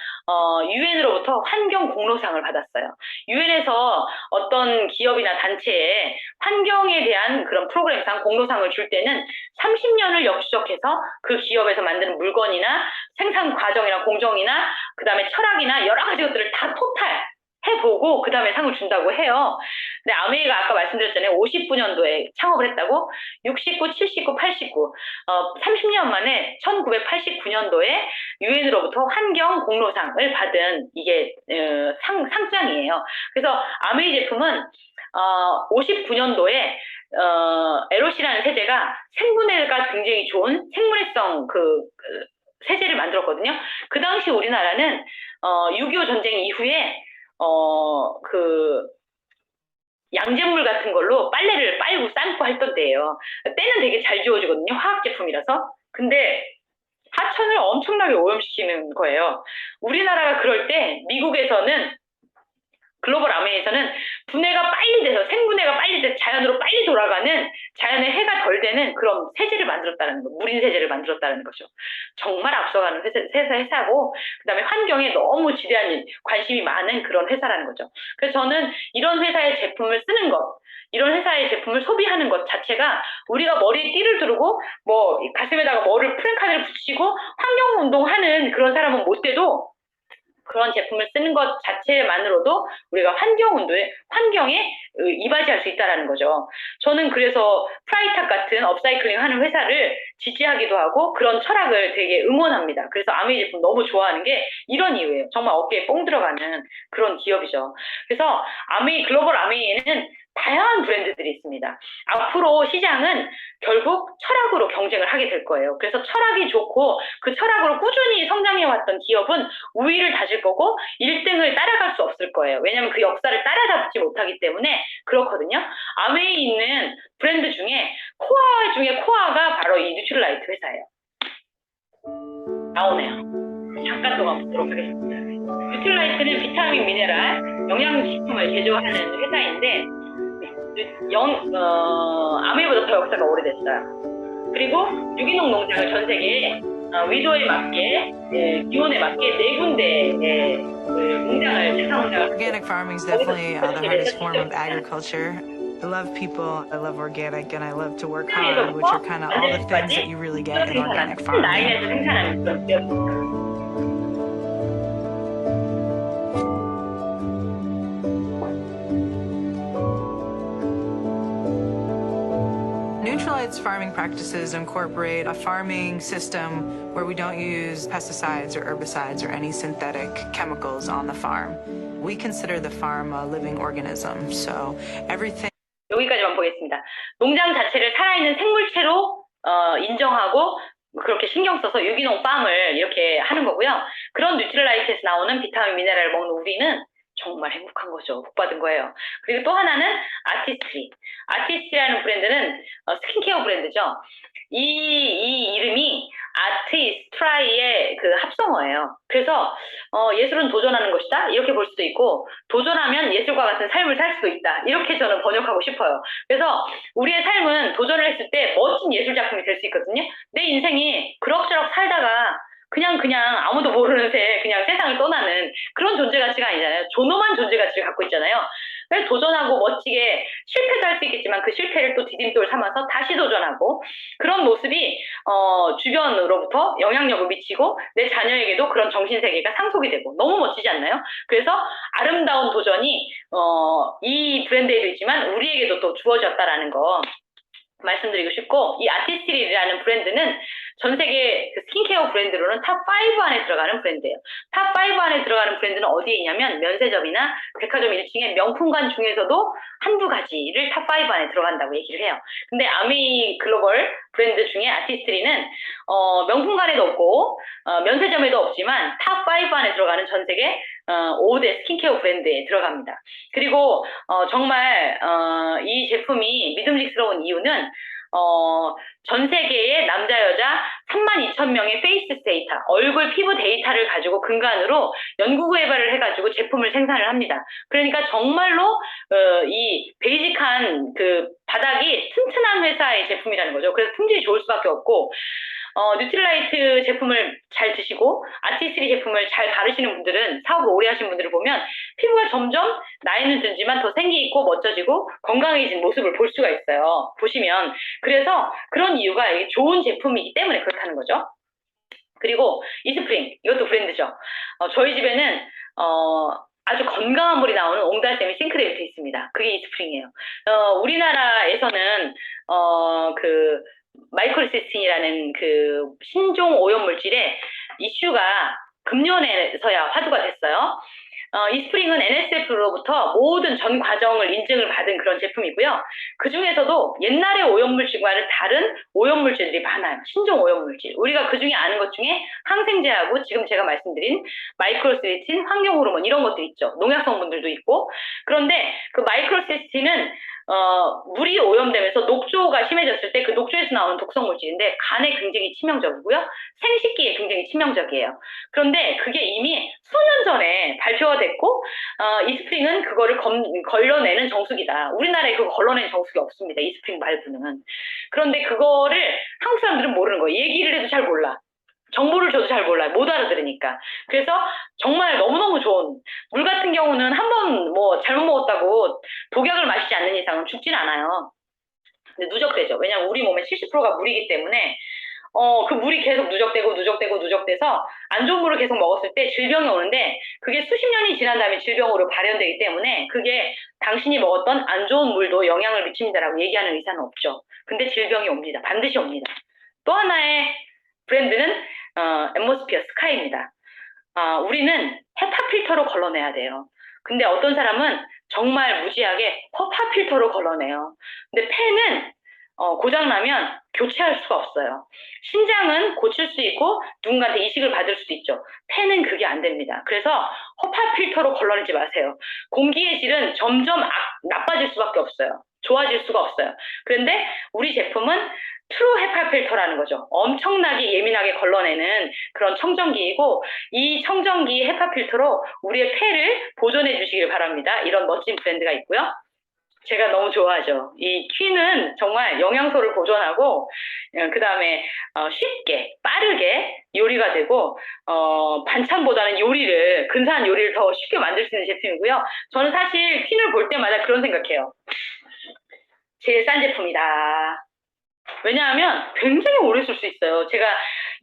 유엔으로부터 환경 공로상을 받았어요. 유엔에서 어떤 기업이나 단체에 환경에 대한 그런 프로그램상 공로상을 줄 때는 30년을 역추적해서 그 기업에서 만드는 물건이나 생산 과정이나 공정이나 그다음에 철학이나 여러 가지 것들을 다 토탈 해보고 그 다음에 상을 준다고 해요. 근데 아메이가 아까 말씀드렸잖아요. 59년도에 창업을 했다고. 69, 79, 89 30년 만에 1989년도에 유엔으로부터 환경 공로상을 받은 이게 상장이에요. 그래서 아메이 제품은 59년도에 LOC라는 세제가 생분해가 굉장히 좋은 생분해성 세제를 만들었거든요. 그 당시 우리나라는 6.25 전쟁 이후에 그 양잿물 같은 걸로 빨래를 빨고 삶고 했던 때예요. 때는 되게 잘 지워지거든요. 화학 제품이라서. 근데 하천을 엄청나게 오염시키는 거예요. 우리나라가 그럴 때 미국에서는 글로벌 아메에서는 분해가 빨리 돼서 생분해가 빨리 돼서 자연으로 빨리 돌아가는 자연의 해가 덜 되는 그런 세제를 만들었다는 거, 무린 세제를 만들었다는 거죠. 정말 앞서가는 회사고 그다음에 환경에 너무 지대한 관심이 많은 그런 회사라는 거죠. 그래서 저는 이런 회사의 제품을 쓰는 것, 이런 회사의 제품을 소비하는 것 자체가 우리가 머리에 띠를 두르고 뭐 가슴에다가 뭐를 프랭카드를 붙이고 환경운동하는 그런 사람은 못 돼도 그런 제품을 쓰는 것 자체만으로도 우리가 환경에 이바지할 수 있다는 거죠. 저는 그래서 프라이탁 같은 업사이클링 하는 회사를 지지하기도 하고 그런 철학을 되게 응원합니다. 그래서 아메이 제품 너무 좋아하는 게 이런 이유예요. 정말 어깨에 뽕 들어가는 그런 기업이죠. 그래서 글로벌 아메이에는 다양한 브랜드들이 있습니다. 앞으로 시장은 결국 철학으로 경쟁을 하게 될 거예요. 그래서 철학이 좋고 그 철학으로 꾸준히 성장해왔던 기업은 우위를 다질 거고 1등을 따라갈 수 없을 거예요. 왜냐하면 그 역사를 따라잡지 못하기 때문에 그렇거든요. 아메이에 있는 브랜드 중에 코아 중에 코아가 바로 이 뉴트럴라이트 회사예요. 나오네요. 잠깐 동안 보도록 하겠습니다. 뉴트럴라이트는 비타민, 미네랄, 영양식품을 제조하는 회사인데 아메이보다 더 역사가 오래됐어요. 그리고 유기농 농장을 전 세계에 위도에 맞게, 기온에 맞게 4군데의 농장을 생산농장을. Organic farming is definitely the hardest form of agriculture. I love people, I love organic, and I love to work hard, which are kind of all the things that you really get in organic farming. 라인에서 생산하는 그런 기업입니다. Nutrilite's farming practices incorporate a farming system where we don't use pesticides or herbicides or any synthetic chemicals on the farm. We consider the farm a living organism, so everything. 여기까지만 보겠습니다. 농장 자체를 살아있는 생물체로 인정하고 그렇게 신경 써서 유기농 팜을 이렇게 하는 거고요. 그런 뉴트럴라이트에서 나오는 비타민, 미네랄을 먹는 우리는 정말 행복한 거죠. 복 받은 거예요. 그리고 또 하나는 아티스트리. 아티스트리라는 브랜드는 스킨케어 브랜드죠. 이 이름이 아티스트라이의 그 합성어예요. 그래서 예술은 도전하는 것이다 이렇게 볼 수도 있고 도전하면 예술과 같은 삶을 살 수도 있다 이렇게 저는 번역하고 싶어요. 그래서 우리의 삶은 도전을 했을 때 멋진 예술 작품이 될 수 있거든요. 내 인생이 그럭저럭 살다가 그냥 아무도 모르는 새 그냥 세상을 떠나는 그런 존재 가치가 아니잖아요. 존엄한 존재 가치를 갖고 있잖아요. 그래서 도전하고 멋지게 실패도 할 수 있겠지만 그 실패를 또 디딤돌 삼아서 다시 도전하고 그런 모습이 주변으로부터 영향력을 미치고 내 자녀에게도 그런 정신세계가 상속이 되고 너무 멋지지 않나요? 그래서 아름다운 도전이 이 브랜드에도 있지만 우리에게도 또 주어졌다라는 거 말씀드리고 싶고 이 아티스트리라는 브랜드는 전 세계 그 스킨케어 브랜드로는 탑5 안에 들어가는 브랜드예요. 탑5 안에 들어가는 브랜드는 어디에 있냐면 면세점이나 백화점 1층의 명품관 중에서도 한두 가지를 탑5 안에 들어간다고 얘기를 해요. 근데 아메이 글로벌 브랜드 중에 아티스트리는 명품관에도 없고 면세점에도 없지만 탑5 안에 들어가는 전 세계 5대 스킨케어 브랜드에 들어갑니다. 그리고 정말 이 제품이 믿음직스러운 이유는 전 세계의 남자 여자 32,000명의 페이스 데이터, 얼굴 피부 데이터를 가지고 근간으로 연구 개발을 해가지고 제품을 생산을 합니다. 그러니까 정말로 이 베이직한 그 바닥이 튼튼한 회사의 제품이라는 거죠. 그래서 품질이 좋을 수밖에 없고 뉴트럴라이트 제품을 잘 드시고 아티스트리 제품을 잘 바르시는 분들은 사업을 오래 하신 분들을 보면 피부가 점점 나이는 들지만 더 생기 있고 멋져지고 건강해진 모습을 볼 수가 있어요. 보시면 그래서 그런 이유가 이게 좋은 제품이기 때문에 그렇다는 거죠. 그리고 이스프링 이것도 브랜드죠. 저희 집에는 아주 건강한 물이 나오는 옹달샘이 싱크대에 붙어 있습니다. 그게 이스프링이에요. 우리나라에서는 그 마이크로시스틴이라는 그 신종 오염 물질의 이슈가 금년에서야 화두가 됐어요. 이스프링은 NSF로부터 모든 전 과정을 인증을 받은 그런 제품이고요. 그 중에서도 옛날의 오염물질과는 다른 오염물질들이 많아요. 신종 오염물질. 우리가 그 중에 아는 것 중에 항생제하고 지금 제가 말씀드린 마이크로시스틴, 환경호르몬 이런 것들 있죠. 농약 성분들도 있고. 그런데 그 마이크로시스틴은 물이 오염되면서 녹조가 심해졌을 때 그 녹조에서 나오는 독성 물질인데 간에 굉장히 치명적이고요. 생식기에 굉장히 치명적이에요. 그런데 그게 이미 수년 전에 발표가 됐고 이스프링은 그거를 걸러내는 정수기다. 우리나라에 그거 걸러내는 정수기 없습니다. 이스프링 말고는. 그런데 그거를 한국 사람들은 모르는 거예요. 얘기를 해도 잘 몰라. 정보를 줘도 잘 몰라요. 못 알아들으니까. 그래서 정말 너무너무 좋은 물 같은 경우는 한 번 뭐 잘못 먹었다고 독약을 마시지 않는 이상은 죽진 않아요. 근데 누적되죠. 왜냐하면 우리 몸의 70%가 물이기 때문에 그 물이 계속 누적돼서 안 좋은 물을 계속 먹었을 때 질병이 오는데 그게 수십 년이 지난 다음에 질병으로 발현되기 때문에 그게 당신이 먹었던 안 좋은 물도 영향을 미칩니다라고 얘기하는 의사는 없죠. 근데 질병이 옵니다. 반드시 옵니다. 또 하나의 브랜드는 앰모스피어 스카이입니다. 우리는 헤파 필터로 걸러내야 돼요. 근데 어떤 사람은 정말 무지하게 허파 필터로 걸러내요. 근데 폐는 고장나면 교체할 수가 없어요. 신장은 고칠 수 있고 누군가한테 이식을 받을 수도 있죠. 폐는 그게 안 됩니다. 그래서 허파 필터로 걸러내지 마세요. 공기의 질은 점점 나빠질 수밖에 없어요. 좋아질 수가 없어요. 그런데 우리 제품은 트루 헤파 필터라는 거죠. 엄청나게 예민하게 걸러내는 그런 청정기이고 이 청정기 헤파 필터로 우리의 폐를 보존해 주시길 바랍니다. 이런 멋진 브랜드가 있고요. 제가 너무 좋아하죠. 이 퀸은 정말 영양소를 보존하고 그 다음에 쉽게 빠르게 요리가 되고 반찬보다는 근사한 요리를 더 쉽게 만들 수 있는 제품이고요. 저는 사실 퀸을 볼 때마다 그런 생각해요. 제일 싼 제품이다. 왜냐하면 굉장히 오래 쓸 수 있어요. 제가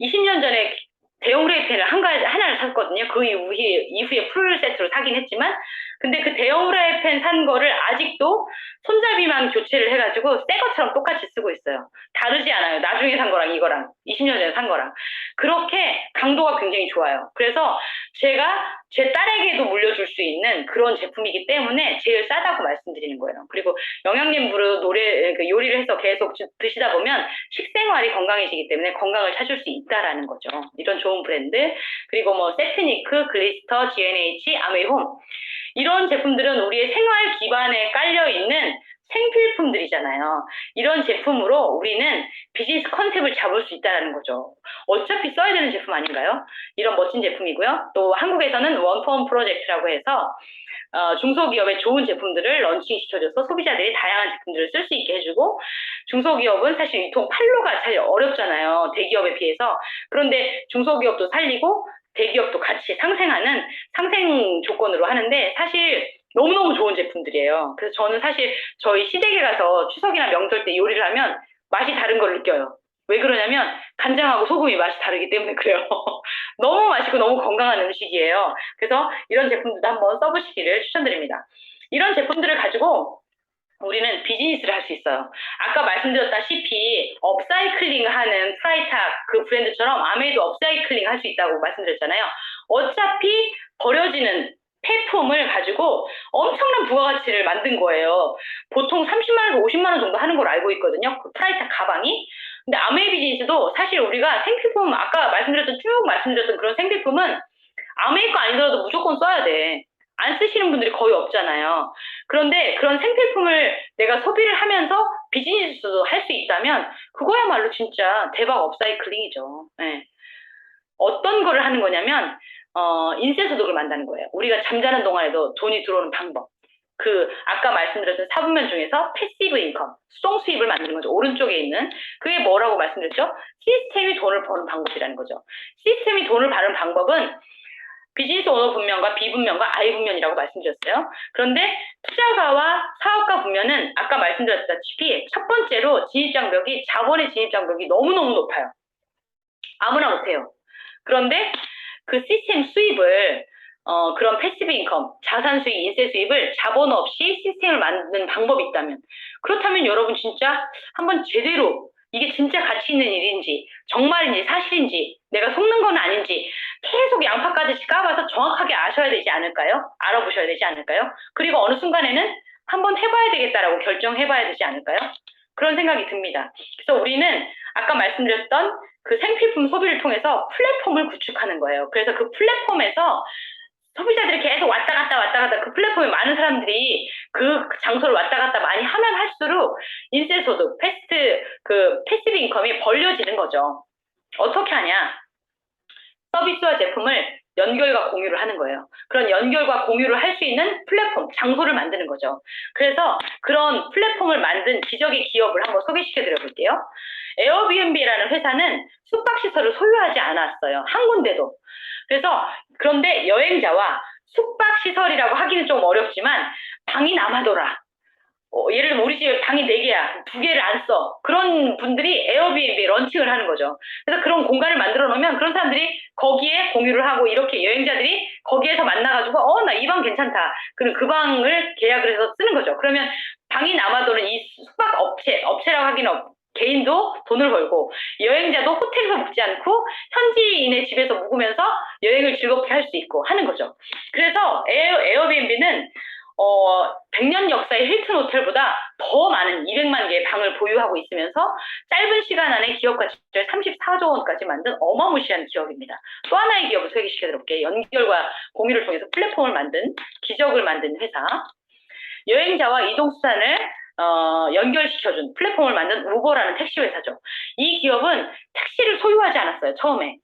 20년 전에 대형 후라이팬을 하나를 샀거든요. 그 이후에 풀 세트로 사긴 했지만 근데 그 대형 후라이팬 산 거를 아직도 손잡이만 교체를 해가지고 새 것처럼 똑같이 쓰고 있어요. 다르지 않아요. 나중에 산 거랑 이거랑 20년 전에 산 거랑 그렇게 강도가 굉장히 좋아요. 그래서 제가 제 딸에게도 물려줄 수 있는 그런 제품이기 때문에 제일 싸다고 말씀드리는 거예요. 그리고 영양제물로 요리를 해서 계속 드시다 보면 식생활이 건강해지기 때문에 건강을 찾을 수 있다라는 거죠. 이런 좋은 브랜드 그리고 뭐 세트니크, 글리스터, GNH, 아메홈 이런 제품들은 우리의 생활 기반에 깔려있는 생필품들이잖아요. 이런 제품으로 우리는 비즈니스 컨셉을 잡을 수 있다는 거죠. 어차피 써야 되는 제품 아닌가요? 이런 멋진 제품이고요. 또 한국에서는 원포원 프로젝트라고 해서 중소기업의 좋은 제품들을 런칭시켜줘서 소비자들이 다양한 제품들을 쓸 수 있게 해주고 중소기업은 사실 유통 판로가 잘 어렵잖아요. 대기업에 비해서. 그런데 중소기업도 살리고 대기업도 같이 상생하는 상생 조건으로 하는데 사실 너무너무 좋은 제품들이에요. 그래서 저는 사실 저희 시댁에 가서 추석이나 명절 때 요리를 하면 맛이 다른 걸 느껴요. 왜 그러냐면 간장하고 소금이 맛이 다르기 때문에 그래요. 너무 맛있고 너무 건강한 음식이에요. 그래서 이런 제품들도 한번 써보시기를 추천드립니다. 이런 제품들을 가지고 우리는 비즈니스를 할 수 있어요. 아까 말씀드렸다시피 업사이클링 하는 프라이탁 그 브랜드처럼 아메이도 업사이클링 할 수 있다고 말씀드렸잖아요. 어차피 버려지는 폐품을 가지고 엄청난 부가가치를 만든 거예요. 보통 30만 원에서 50만 원 정도 하는 걸로 알고 있거든요. 그 프라이탁 가방이. 근데 아메이 비즈니스도 사실 우리가 생필품 아까 쭉 말씀드렸던 그런 생필품은 아메이 거 아니더라도 무조건 써야 돼. 안 쓰시는 분들이 거의 없잖아요. 그런데 그런 생필품을 내가 소비를 하면서 비즈니스도 할 수 있다면 그거야말로 진짜 대박 업사이클링이죠. 네. 어떤 거를 하는 거냐면 인쇄 소독을 만드는 거예요. 우리가 잠자는 동안에도 돈이 들어오는 방법. 아까 말씀드렸던 사분면 중에서 패시브 인컴, 수동 수입을 만드는 거죠. 오른쪽에 있는. 그게 뭐라고 말씀드렸죠? 시스템이 돈을 버는 방법이라는 거죠. 시스템이 돈을 버는 방법은 비즈니스 오너 분면과 비분면과 I 분면이라고 말씀드렸어요. 그런데 투자가와 사업가 분면은 아까 말씀드렸다시피 첫 번째로 자본의 진입 장벽이 너무너무 높아요. 아무나 못해요. 그런데 그 시스템 수입을 그런 패시브 인컴, 자산 수익, 인세 수입을 자본 없이 시스템을 만드는 방법이 있다면 그렇다면 여러분 진짜 한번 제대로 이게 진짜 가치 있는 일인지 정말인지 사실인지 내가 속는 건 아닌지 계속 양파 까듯이 까봐서 정확하게 아셔야 보셔야 되지 않을까요? 알아보셔야 되지 않을까요? 그리고 어느 순간에는 한번 해봐야 되겠다라고 결정해봐야 되지 않을까요? 그런 생각이 듭니다. 그래서 우리는 아까 말씀드렸던 그 생필품 소비를 통해서 플랫폼을 구축하는 거예요. 그래서 그 플랫폼에서 소비자들이 계속 왔다 갔다 그 플랫폼에 많은 사람들이 그 장소를 왔다 갔다 많이 하면 할수록 인세 소득, 패시브 인컴이 벌려지는 거죠. 어떻게 하냐? 서비스와 제품을 연결과 공유를 하는 거예요. 그런 연결과 공유를 할 수 있는 플랫폼, 장소를 만드는 거죠. 그래서 그런 플랫폼을 만든 기적의 기업을 한번 소개시켜 드려 볼게요. 에어비앤비라는 회사는 숙박시설을 소유하지 않았어요. 한 군데도. 그런데 여행자와 숙박시설이라고 하기는 좀 어렵지만 방이 남아돌아. 예를 들면 우리 집에 방이 4개야. 2개를 안 써. 그런 분들이 에어비앤비 런칭을 하는 거죠. 그래서 그런 공간을 만들어 놓으면 그런 사람들이 거기에 공유를 하고 이렇게 여행자들이 거기에서 만나가지고 나 이 방 괜찮다. 그럼 그 방을 계약을 해서 쓰는 거죠. 그러면 방이 남아도는 이 숙박 업체라고 하기는 개인도 돈을 벌고 여행자도 호텔에서 묵지 않고 현지인의 집에서 묵으면서 여행을 즐겁게 할 수 있고 하는 거죠. 그래서 에어비앤비는 100년 역사의 힐튼 호텔보다 더 많은 200만 개의 방을 보유하고 있으면서 짧은 시간 안에 기업 가치를 34조 원까지 만든 어마무시한 기업입니다. 또 하나의 기업을 소개시켜드릴게요. 연결과 공유를 통해서 플랫폼을 만든 기적을 만든 회사. 여행자와 이동수단을 연결시켜준 플랫폼을 만든 우버라는 택시 회사죠. 이 기업은 택시를 소유하지 않았어요. 처음에.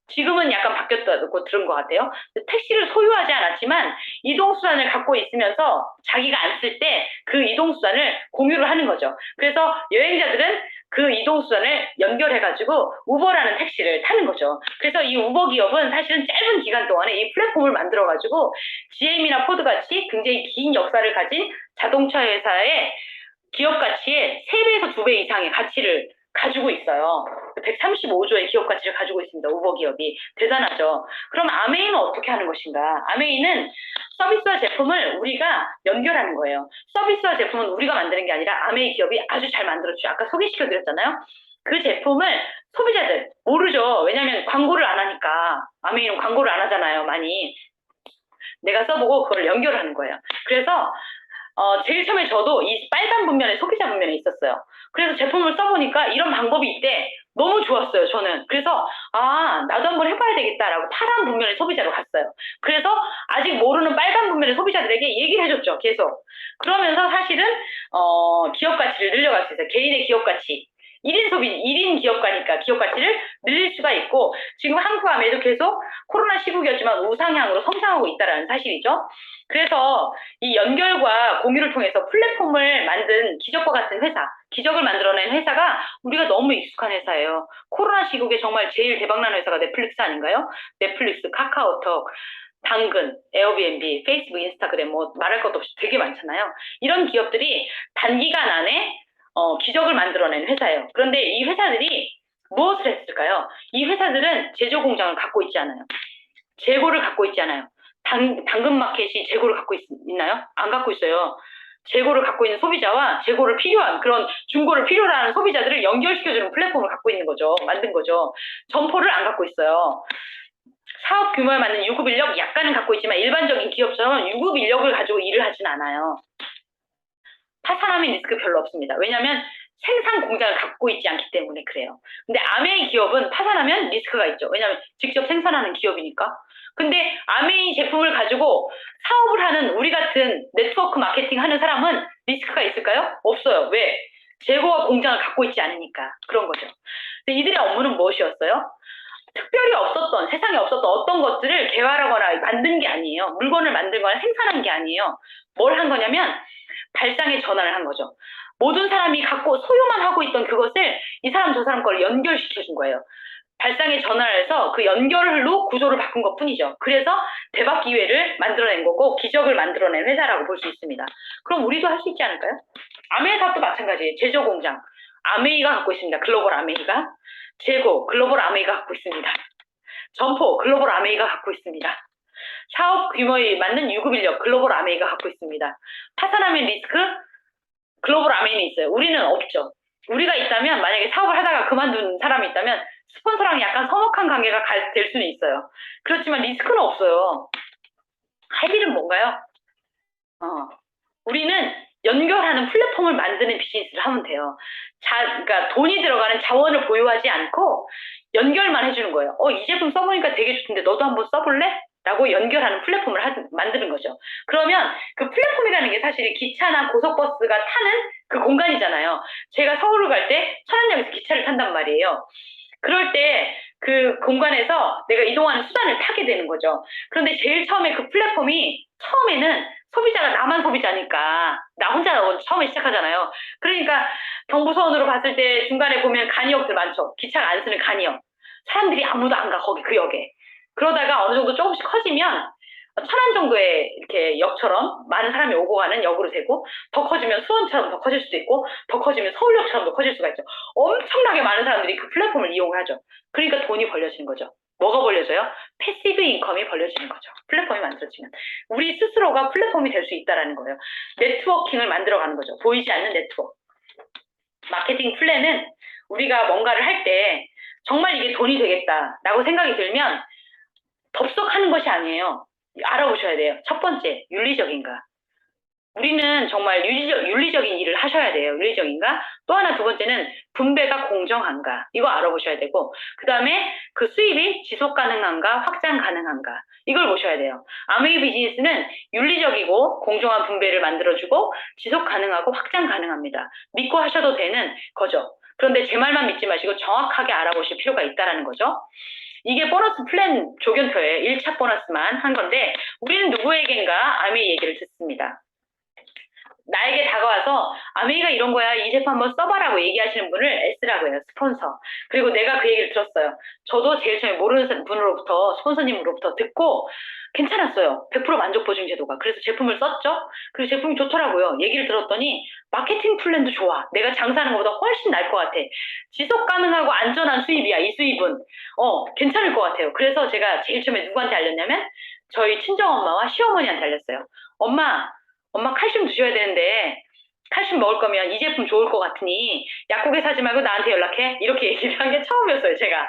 지금은 약간 바뀌었다고 들은 것 같아요. 택시를 소유하지 않았지만 이동수단을 갖고 있으면서 자기가 안 쓸 때 그 이동수단을 공유를 하는 거죠. 그래서 여행자들은 그 이동수단을 연결해가지고 우버라는 택시를 타는 거죠. 그래서 이 우버 기업은 사실은 짧은 기간 동안에 이 플랫폼을 만들어가지고 GM이나 포드같이 굉장히 긴 역사를 가진 자동차 회사의 기업 가치의 3배에서 2배 이상의 가치를 가지고 있어요. 135조의 기업 가치를 가지고 있습니다. 우버 기업이. 대단하죠. 그럼 아메이는 어떻게 하는 것인가? 아메이는 서비스와 제품을 우리가 연결하는 거예요. 서비스와 제품은 우리가 만드는 게 아니라 아메이 기업이 아주 잘 만들어주죠. 아까 소개시켜드렸잖아요. 그 제품을 소비자들 모르죠. 왜냐하면 광고를 안 하니까. 아메이는 광고를 안 하잖아요. 많이. 내가 써보고 그걸 연결하는 거예요. 그래서 제일 처음에 저도 이 빨간 분면에 소비자 분면에 있었어요. 그래서 제품을 써보니까 이런 방법이 있대. 너무 좋았어요, 저는. 그래서, 나도 한번 해봐야 되겠다라고 파란 분면의 소비자로 갔어요. 그래서 아직 모르는 빨간 분면의 소비자들에게 얘기를 해줬죠, 계속. 그러면서 사실은, 기업 가치를 늘려갈 수 있어요. 개인의 기업 가치. 1인 기업가니까 기업 가치를 늘릴 수가 있고, 지금 한국 아메도 계속 코로나 시국이었지만 우상향으로 성장하고 있다는 사실이죠. 그래서 이 연결과 공유를 통해서 플랫폼을 만든 기적과 같은 회사, 기적을 만들어낸 회사가 우리가 너무 익숙한 회사예요. 코로나 시국에 정말 제일 대박난 회사가 넷플릭스 아닌가요? 넷플릭스, 카카오톡, 당근, 에어비앤비, 페이스북, 인스타그램 뭐 말할 것도 없이 되게 많잖아요. 이런 기업들이 단기간 안에 기적을 만들어낸 회사예요. 그런데 이 회사들이 무엇을 했을까요? 이 회사들은 제조 공장을 갖고 있지 않아요. 재고를 갖고 있지 않아요. 당근 마켓이 재고를 갖고 있나요? 안 갖고 있어요. 재고를 갖고 있는 소비자와 재고를 필요한 그런 중고를 필요로 하는 소비자들을 연결시켜주는 플랫폼을 갖고 있는 거죠. 만든 거죠. 점포를 안 갖고 있어요. 사업 규모에 맞는 유급 인력 약간은 갖고 있지만 일반적인 기업처럼 유급 인력을 가지고 일을 하진 않아요. 파산하면 리스크 별로 없습니다. 왜냐하면 생산 공장을 갖고 있지 않기 때문에 그래요. 근데 아메이 기업은 파산하면 리스크가 있죠. 왜냐하면 직접 생산하는 기업이니까. 근데 아메이 제품을 가지고 사업을 하는 우리 같은 네트워크 마케팅 하는 사람은 리스크가 있을까요? 없어요. 왜? 재고와 공장을 갖고 있지 않으니까. 그런 거죠. 근데 이들의 업무는 무엇이었어요? 특별히 없었던, 세상에 없었던 어떤 것들을 개발하거나 만든 게 아니에요. 물건을 만들거나 생산한 게 아니에요. 뭘 한 거냐면 발상의 전환을 한 거죠. 모든 사람이 갖고 소유만 하고 있던 그것을 이 사람 저 사람 걸 연결시켜준 거예요. 발상의 전환을 해서 그 연결로 구조를 바꾼 것 뿐이죠. 그래서 대박 기회를 만들어낸 거고 기적을 만들어낸 회사라고 볼 수 있습니다. 그럼 우리도 할 수 있지 않을까요? 아메이 사업도 마찬가지예요. 제조 공장. 아메이가 갖고 있습니다. 글로벌 아메이가. 재고, 글로벌 아메이가 갖고 있습니다. 점포, 글로벌 아메이가 갖고 있습니다. 사업 규모에 맞는 유급 인력, 글로벌 아메이가 갖고 있습니다. 파산하면 리스크, 글로벌 아메이는 있어요. 우리는 없죠. 우리가 있다면 만약에 사업을 하다가 그만둔 사람이 있다면 스폰서랑 약간 서먹한 관계가 될 수는 있어요. 그렇지만 리스크는 없어요. 할 일은 뭔가요? 우리는 연결하는 플랫폼을 만드는 비즈니스를 하면 돼요. 그러니까 돈이 들어가는 자원을 보유하지 않고 연결만 해주는 거예요. 이 제품 써보니까 되게 좋던데 너도 한번 써볼래? 라고 연결하는 플랫폼을 만드는 거죠. 그러면 그 플랫폼이라는 게 사실 기차나 고속버스가 타는 그 공간이잖아요. 제가 서울을 갈 때 천안역에서 기차를 탄단 말이에요. 그럴 때 그 공간에서 내가 이동하는 수단을 타게 되는 거죠. 그런데 제일 처음에 그 플랫폼이 처음에는 소비자가 나만 소비자니까 나 혼자 처음에 시작하잖아요. 그러니까 경부선으로 봤을 때 중간에 보면 간이역들 많죠. 기차가 안 쓰는 간이역. 사람들이 아무도 안 가 거기 그 역에. 그러다가 어느 정도 조금씩 커지면 천안 정도의 이렇게 역처럼 많은 사람이 오고 가는 역으로 되고 더 커지면 수원처럼 더 커질 수도 있고 더 커지면 서울역처럼 더 커질 수가 있죠. 엄청나게 많은 사람들이 그 플랫폼을 이용을 하죠. 그러니까 돈이 벌려지는 거죠. 뭐가 벌려져요? 패시브 인컴이 벌려지는 거죠. 플랫폼이 만들어지면. 우리 스스로가 플랫폼이 될 수 있다는 거예요. 네트워킹을 만들어가는 거죠. 보이지 않는 네트워크. 마케팅 플랜은 우리가 뭔가를 할 때 정말 이게 돈이 되겠다라고 생각이 들면 덥석하는 것이 아니에요. 알아보셔야 돼요. 첫 번째, 윤리적인가? 우리는 정말 윤리적인 일을 하셔야 돼요. 윤리적인가? 또 하나 두 번째는 분배가 공정한가? 이거 알아보셔야 되고, 그 다음에 그 수입이 지속 가능한가? 확장 가능한가? 이걸 보셔야 돼요. 아메이 비즈니스는 윤리적이고 공정한 분배를 만들어주고 지속 가능하고 확장 가능합니다. 믿고 하셔도 되는 거죠. 그런데 제 말만 믿지 마시고 정확하게 알아보실 필요가 있다는 거죠. 이게 보너스 플랜 조견표예요. 1차 보너스만 한 건데 우리는 누구에겐가 아메이 얘기를 듣습니다. 나에게 다가와서 아메이가 이런 거야 이 제품 한번 써봐라고 얘기하시는 분을 S라고 해요. 스폰서. 그리고 내가 그 얘기를 들었어요. 저도 제일 처음에 모르는 분으로부터 스폰서님으로부터 듣고 괜찮았어요. 100% 만족 보증 제도가. 그래서 제품을 썼죠. 그리고 제품이 좋더라고요. 얘기를 들었더니 마케팅 플랜도 좋아. 내가 장사하는 것보다 훨씬 나을 것 같아. 지속 가능하고 안전한 수입이야. 이 수입은. 괜찮을 것 같아요. 그래서 제가 제일 처음에 누구한테 알렸냐면 저희 친정엄마와 시어머니한테 알렸어요. 엄마 칼슘 드셔야 되는데 칼슘 먹을 거면 이 제품 좋을 것 같으니 약국에 사지 말고 나한테 연락해. 이렇게 얘기를 한 게 처음이었어요, 제가.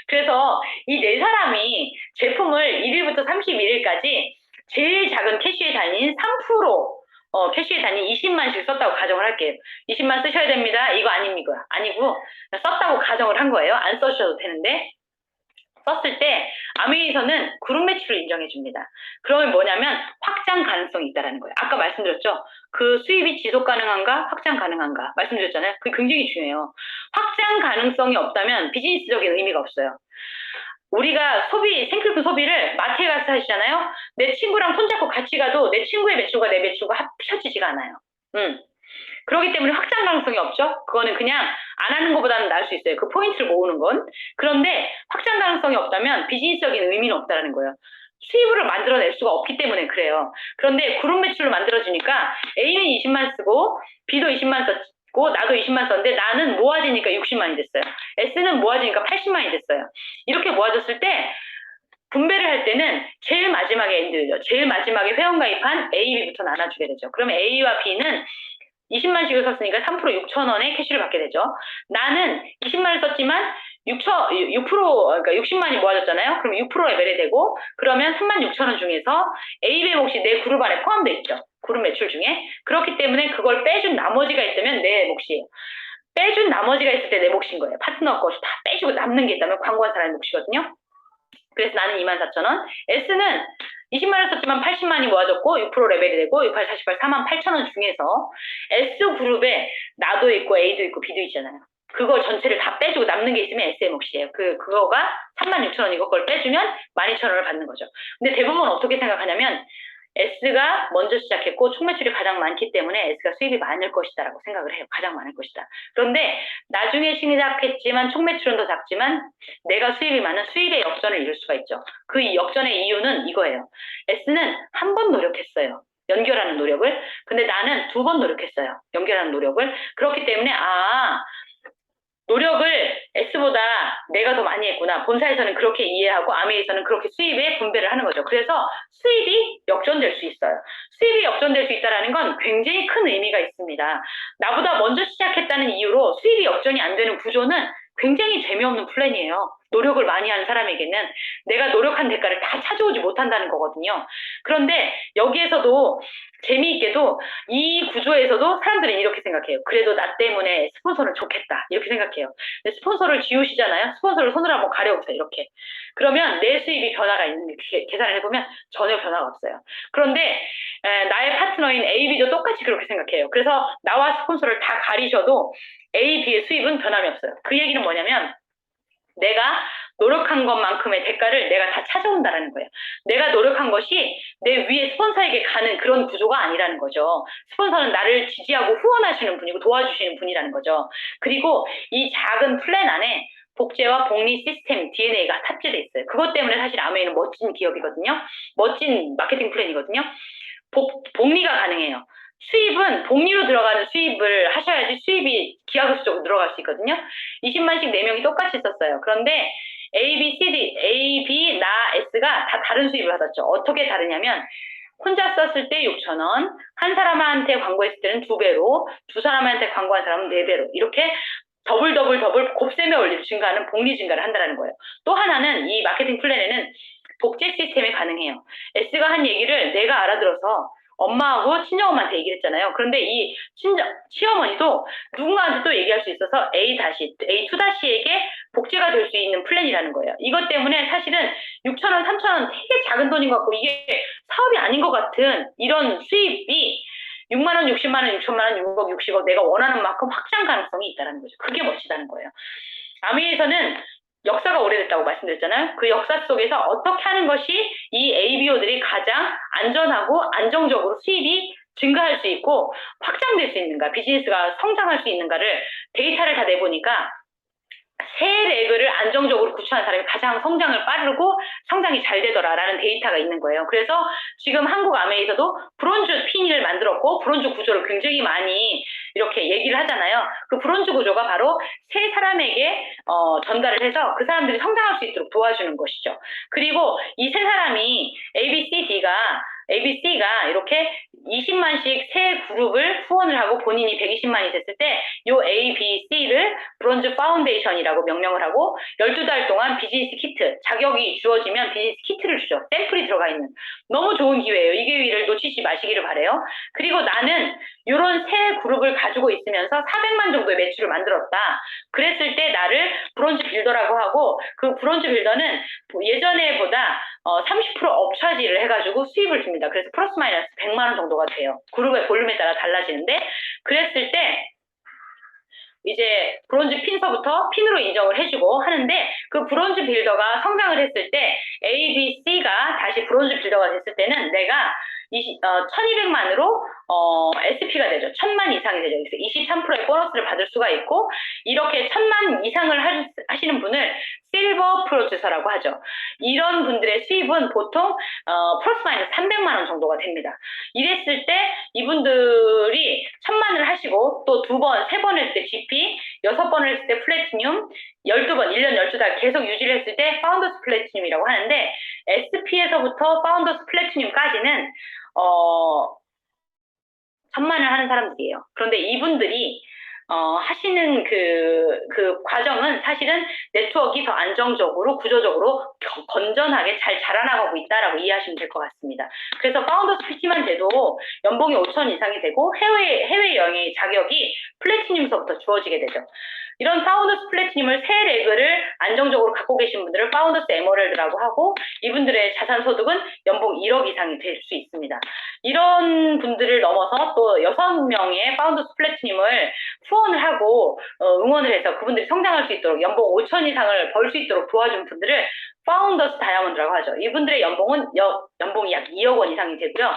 그래서 이 네 사람이 제품을 1일부터 31일까지 제일 작은 캐시의 단위인 3%, 캐시의 단위 20만씩 썼다고 가정을 할게요. 20만 쓰셔야 됩니다. 이거 아니고 썼다고 가정을 한 거예요. 안 써주셔도 되는데. 썼을 때 아메이에서는 그룹 매출을 인정해 줍니다. 그러면 뭐냐면 확장 가능성이 있다는 거예요. 아까 말씀드렸죠. 그 수입이 지속 가능한가 확장 가능한가 말씀드렸잖아요. 그게 굉장히 중요해요. 확장 가능성이 없다면 비즈니스적인 의미가 없어요. 우리가 생필품 소비를 마트에 가서 하시잖아요. 내 친구랑 손잡고 같이 가도 내 친구의 매출과 내 매출과 합쳐지지가 않아요. 그렇기 때문에 확장 가능성이 없죠. 그거는 그냥 안 하는 것보다는 나을 수 있어요. 그 포인트를 모으는 건. 그런데 확장 가능성이 없다면 비즈니스적인 의미는 없다는 거예요. 수입을 만들어낼 수가 없기 때문에 그래요. 그런데 그룹 매출로 만들어지니까 A는 20만 쓰고 B도 20만 썼고 나도 20만 썼는데 나는 모아지니까 60만이 됐어요. S는 모아지니까 80만이 됐어요. 이렇게 모아졌을 때 분배를 할 때는 제일 마지막에 엔드죠. 제일 마지막에 회원가입한 A, B부터 나눠주게 되죠. 그러면 A와 B는 20만씩을 썼으니까 3% 6,000원의 캐시를 받게 되죠. 나는 20만을 썼지만 6%, 그러니까 60만이 모아졌잖아요. 그럼 6% 레벨이 되고, 그러면 36,000원 중에서 A, B 몫이 내 그룹 안에 포함되어 있죠. 그룹 매출 중에. 그렇기 때문에 그걸 빼준 나머지가 있다면 내 몫이에요. 빼준 나머지가 있을 때 내 몫인 거예요. 파트너 것이 다 빼주고 남는 게 있다면 광고한 사람의 몫이거든요. 그래서 나는 24,000원. S는 20만원 썼지만 80만이 모아졌고 6% 레벨이 되고 68, 48, 48,000원 중에서 S그룹에 나도 있고 A도 있고 B도 있잖아요. 그거 전체를 다 빼주고 남는 게 있으면 S의 몫이에요. 그거가 36,000원이고 그걸 빼주면 12,000원을 받는 거죠. 근데 대부분 어떻게 생각하냐면 S가 먼저 시작했고 총매출이 가장 많기 때문에 S가 수입이 많을 것이다라고 생각을 해요. 가장 많을 것이다. 그런데 나중에 시작했지만 총매출은 더 작지만 내가 수입이 많은 수입의 역전을 이룰 수가 있죠. 그 역전의 이유는 이거예요. S는 한 번 노력했어요. 연결하는 노력을. 근데 나는 2번 노력했어요. 연결하는 노력을. 그렇기 때문에 노력을 S보다 내가 더 많이 했구나. 본사에서는 그렇게 이해하고 아메이에서는 그렇게 수입에 분배를 하는 거죠. 그래서 수입이 역전될 수 있어요. 수입이 역전될 수 있다는 건 굉장히 큰 의미가 있습니다. 나보다 먼저 시작했다는 이유로 수입이 역전이 안 되는 구조는 굉장히 재미없는 플랜이에요. 노력을 많이 하는 사람에게는 내가 노력한 대가를 다 찾아오지 못한다는 거거든요. 그런데 여기에서도 재미있게도 이 구조에서도 사람들은 이렇게 생각해요. 그래도 나 때문에 스폰서는 좋겠다. 이렇게 생각해요. 근데 스폰서를 지우시잖아요. 스폰서를 손으로 한번 가려보세요. 이렇게. 그러면 내 수입이 변화가 있는 계산을 해보면 전혀 변화가 없어요. 그런데 나의 파트너인 AB도 똑같이 그렇게 생각해요. 그래서 나와 스폰서를 다 가리셔도 A, B의 수입은 변함이 없어요. 그 얘기는 뭐냐면 내가 노력한 것만큼의 대가를 내가 다 찾아온다라는 거예요. 내가 노력한 것이 내 위에 스폰서에게 가는 그런 구조가 아니라는 거죠. 스폰서는 나를 지지하고 후원하시는 분이고 도와주시는 분이라는 거죠. 그리고 이 작은 플랜 안에 복제와 복리 시스템 DNA가 탑재되어 있어요. 그것 때문에 사실 아메이는 멋진 기업이거든요. 멋진 마케팅 플랜이거든요. 복리가 가능해요. 수입은 복리로 들어가는 수입을 하셔야지 수입이 기하급수적으로 들어갈 수 있거든요. 20만씩 4명이 똑같이 썼어요. 그런데 A, B, C, D, A, B, 나, S가 다 다른 수입을 받았죠. 어떻게 다르냐면 혼자 썼을 때 6,000원, 한 사람한테 광고했을 때는 2배로, 두 사람한테 광고한 사람은 4배로 이렇게 더블 곱셈에 올리고 증가하는 복리 증가를 한다는 거예요. 또 하나는 이 마케팅 플랜에는 복제 시스템이 가능해요. S가 한 얘기를 내가 알아들어서 엄마하고 친정엄마한테 얘기를 했잖아요. 그런데 이 시어머니도 누군가한테 또 얘기할 수 있어서 A2-에게 복제가 될 수 있는 플랜이라는 거예요. 이것 때문에 사실은 6,000원, 3,000원 되게 작은 돈인 것 같고 이게 사업이 아닌 것 같은 이런 수입이 6만 원, 60만 원, 6천만 원, 6억, 60억 내가 원하는 만큼 확장 가능성이 있다는 거죠. 그게 멋지다는 거예요. 아미에서는 역사가 오래됐다고 말씀드렸잖아요. 그 역사 속에서 어떻게 하는 것이 이 ABO들이 가장 안전하고 안정적으로 수입이 증가할 수 있고 확장될 수 있는가, 비즈니스가 성장할 수 있는가를 데이터를 다 내보니까 세 레그를 안정적으로 구축하는 사람이 가장 성장을 빠르고 성장이 잘 되더라라는 데이터가 있는 거예요. 그래서 지금 한국 아메이에서도 브론즈 핀을 만들었고 브론즈 구조를 굉장히 많이 이렇게 얘기를 하잖아요. 그 브론즈 구조가 바로 세 사람에게 전달을 해서 그 사람들이 성장할 수 있도록 도와주는 것이죠. 그리고 이 세 사람이 ABC가 이렇게 20만씩 세 그룹을 후원을 하고 본인이 120만이 됐을 때 요 ABC를 브론즈 파운데이션이라고 명명을 하고 12달 동안 비즈니스 키트, 자격이 주어지면 비즈니스 키트를 주죠. 샘플이 들어가 있는. 너무 좋은 기회예요. 이 기회를 놓치지 마시기를 바래요. 그리고 나는 이런 세 그룹을 가지고 있으면서 400만 정도의 매출을 만들었다. 그랬을 때 나를 브론즈 빌더라고 하고 그 브론즈 빌더는 예전에보다 30% 업차지를 해가지고 수입을 줍니다. 그래서 플러스 마이너스 100만 원 정도가 돼요. 그룹의 볼륨에 따라 달라지는데 그랬을 때 이제 브론즈 핀서부터 핀으로 인정을 해주고 하는데 그 브론즈 빌더가 성장을 했을 때 ABC가 다시 브론즈 빌더가 됐을 때는 내가 1200만으로 SP가 되죠. 1000만 이상이 되죠. 그래서 23%의 보너스를 받을 수가 있고 이렇게 1000만 이상을 하시는 분을 실버 프로듀서라고 하죠. 이런 분들의 수입은 보통 플러스 마이너스 300만 원 정도가 됩니다. 이랬을 때 이분들이 1000만을 하시고 또 2번, 3번 했을 때 GP, 6번을 했을 때 플래티늄, 12번, 1년 12달 계속 유지를 했을 때 파운더스 플래티늄이라고 하는데 SP에서부터 파운더스 플래티늄까지는 1000만을 하는 사람들이에요. 그런데 이분들이 하시는 그 과정은 사실은 네트워크가 더 안정적으로 구조적으로 건전하게 잘 자라나가고 있다라고 이해하시면 될 것 같습니다. 그래서 파운더스 PT만 돼도 연봉이 5천 이상이 되고 해외 여행의 자격이 플래티늄서부터 주어지게 되죠. 이런 파운더스 플래티늄을 세 레그를 안정적으로 갖고 계신 분들을 파운더스 에머럴드라고 하고 이분들의 자산 소득은 연봉 1억 이상이 될 수 있습니다. 이런 분들을 넘어서 또 6명의 파운더스 플래티늄을 후원을 하고 응원을 해서 그분들이 성장할 수 있도록 연봉 5천 이상을 벌 수 있도록 도와준 분들을 파운더스 다이아몬드라고 하죠. 이분들의 연봉이 약 2억 원 이상이 되고요.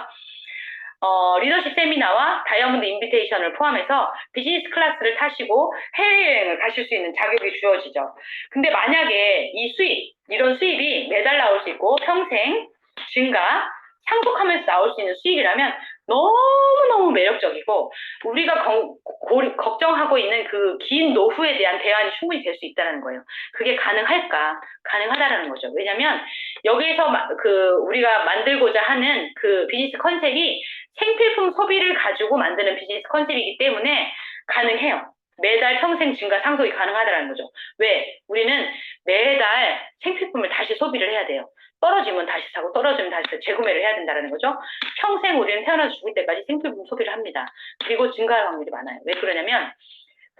리더십 세미나와 다이아몬드 인비테이션을 포함해서 비즈니스 클래스를 타시고 해외여행을 가실 수 있는 자격이 주어지죠. 근데 만약에 이런 수입이 매달 나올 수 있고 평생 증가, 상속하면서 나올 수 있는 수익이라면 너무너무 매력적이고 우리가 걱정하고 있는 그 긴 노후에 대한 대안이 충분히 될 수 있다는 거예요. 그게 가능할까? 가능하다라는 거죠. 왜냐면 여기에서 우리가 만들고자 하는 그 비즈니스 컨셉이 생필품 소비를 가지고 만드는 비즈니스 컨셉이기 때문에 가능해요. 매달 평생 증가 상속이 가능하다는 거죠. 왜? 우리는 매달 생필품을 다시 소비를 해야 돼요. 떨어지면 다시 사고 떨어지면 다시 사고 재구매를 해야 된다는 거죠. 평생 우리는 태어나서 죽을 때까지 생필품 소비를 합니다. 그리고 증가할 확률이 많아요. 왜 그러냐면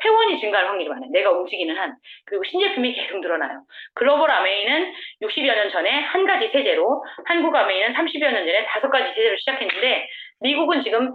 회원이 증가할 확률이 많아요. 내가 움직이는 한. 그리고 신제품이 계속 늘어나요. 글로벌 아메이는 60여 년 전에 한 가지 세제로, 한국 아메이는 30여 년 전에 5가지 세제로 시작했는데 미국은 지금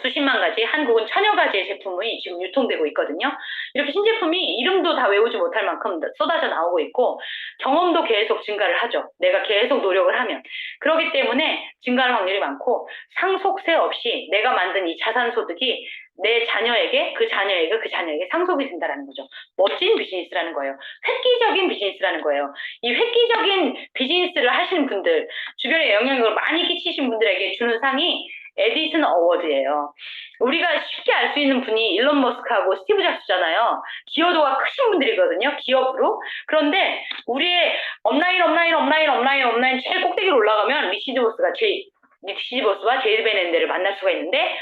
수십만 가지, 한국은 천여 가지의 제품이 지금 유통되고 있거든요. 이렇게 신제품이 이름도 다 외우지 못할 만큼 쏟아져 나오고 있고 경험도 계속 증가를 하죠. 내가 계속 노력을 하면. 그렇기 때문에 증가할 확률이 많고 상속세 없이 내가 만든 이 자산소득이 내 자녀에게, 그 자녀에게, 그 자녀에게 상속이 된다는 거죠. 멋진 비즈니스라는 거예요. 획기적인 비즈니스라는 거예요. 이 획기적인 비즈니스를 하시는 분들, 주변에 영향력을 많이 끼치신 분들에게 주는 상이 에디슨 어워드예요. 우리가 쉽게 알 수 있는 분이 일론 머스크하고 스티브 잡스잖아요. 기여도가 크신 분들이거든요. 기업으로. 그런데 우리의 업라인 제일 꼭대기로 올라가면 리시드 보스와 제일 베넨데를 만날 수가 있는데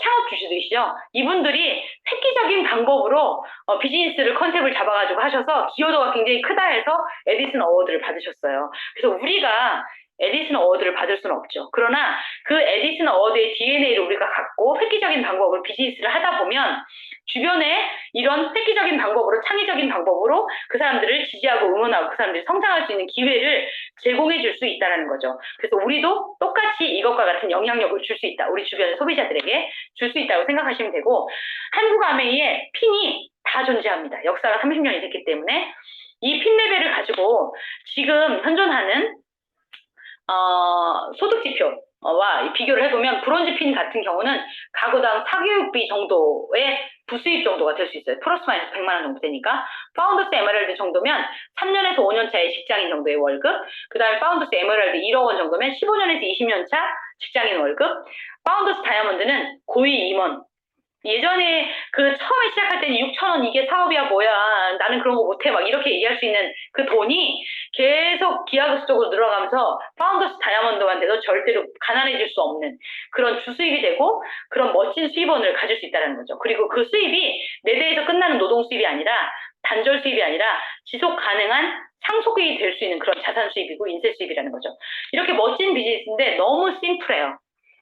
창업 주주들이시죠. 이분들이 획기적인 방법으로 비즈니스를 컨셉을 잡아가지고 하셔서 기여도가 굉장히 크다 해서 에디슨 어워드를 받으셨어요. 그래서 우리가 에디슨 어워드를 받을 수는 없죠. 그러나 그 에디슨 어워드의 DNA를 우리가 갖고 획기적인 방법으로 비즈니스를 하다 보면 주변에 이런 획기적인 방법으로 창의적인 방법으로 그 사람들을 지지하고 응원하고 그 사람들이 성장할 수 있는 기회를 제공해 줄 수 있다는 거죠. 그래서 우리도 똑같이 이것과 같은 영향력을 줄 수 있다. 우리 주변의 소비자들에게 줄 수 있다고 생각하시면 되고 한국 아메이에 핀이 다 존재합니다. 역사가 30년이 됐기 때문에 이 핀 레벨을 가지고 지금 현존하는 소득지표와 비교를 해보면 브론즈 핀 같은 경우는 가구당 사교육비 정도의 부수입 정도가 될 수 있어요. 플러스 마이너스 100만 원 정도 되니까. 파운더스 에메랄드 정도면 3년에서 5년 차의 직장인 정도의 월급, 그 다음에 파운더스 에메랄드 1억 원 정도면 15년에서 20년 차 직장인 월급, 파운더스 다이아몬드는 고위 임원, 예전에 그 처음에 시작할 때는 6천 원 이게 사업이야 뭐야 나는 그런 거 못해 막 이렇게 얘기할 수 있는 그 돈이 계속 기하급수적으로 늘어가면서 파운더스 다이아몬드한테도 절대로 가난해질 수 없는 그런 주수입이 되고 그런 멋진 수입원을 가질 수 있다는 거죠. 그리고 그 수입이 내 대에서 끝나는 노동 수입이 아니라 단절 수입이 아니라 지속 가능한 상속이 될 수 있는 그런 자산 수입이고 인세 수입이라는 거죠. 이렇게 멋진 비즈니스인데 너무 심플해요.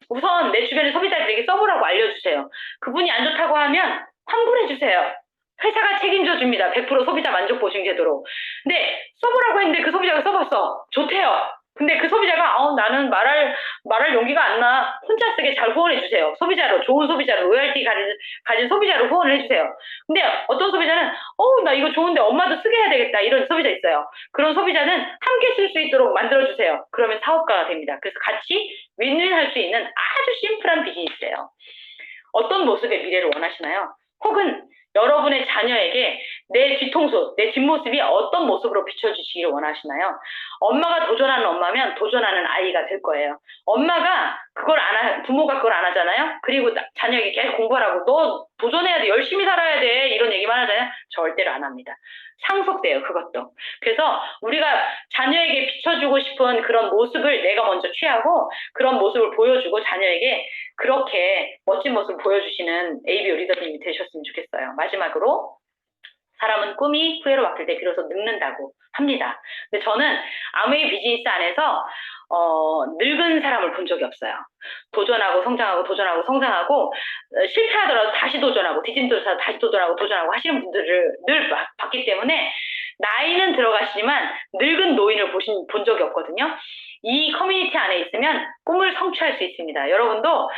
우선 내 주변의 소비자들에게 써보라고 알려주세요. 그분이 안 좋다고 하면 환불해주세요. 회사가 책임져 줍니다. 100% 소비자 만족 보증 제도로. 근데 써보라고 했는데 그 소비자가 써봤어. 좋대요. 근데 그 소비자가 나는 말할 용기가 안 나. 혼자 쓰게 잘 후원해 주세요. 소비자로 좋은 소비자로 로열티 가진 소비자로 후원을 해주세요. 근데 어떤 소비자는 나 이거 좋은데 엄마도 쓰게 해야 되겠다 이런 소비자 있어요. 그런 소비자는 함께 쓸 수 있도록 만들어 주세요. 그러면 사업가가 됩니다. 그래서 같이 윈윈할 수 있는 아주 심플한 비즈니스예요. 어떤 모습의 미래를 원하시나요? 혹은 여러분의 자녀에게 내 뒤통수, 내 뒷모습이 어떤 모습으로 비춰주시기를 원하시나요? 엄마가 도전하는 엄마면 도전하는 아이가 될 거예요. 엄마가 부모가 그걸 안 하잖아요? 그리고 자녀에게 계속 공부하라고, 너 도전해야 돼, 열심히 살아야 돼, 이런 얘기만 하잖아요? 절대로 안 합니다. 상속돼요, 그것도. 그래서 우리가 자녀에게 비춰주고 싶은 그런 모습을 내가 먼저 취하고 그런 모습을 보여주고 자녀에게 그렇게 멋진 모습을 보여주시는 ABO 리더님이 되셨으면 좋겠어요. 마지막으로 사람은 꿈이 후회로 바뀔 때 비로소 늙는다고 합니다. 근데 저는 아메이 비즈니스 안에서 늙은 사람을 본 적이 없어요. 도전하고 성장하고 실패하더라도 다시 도전하고 뒤짐돌아서 다시 도전하고 하시는 분들을 늘 봤기 때문에 나이는 들어가시지만 늙은 노인을 본 적이 없거든요. 이 커뮤니티 안에 있으면 꿈을 성취할 수 있습니다. 여러분도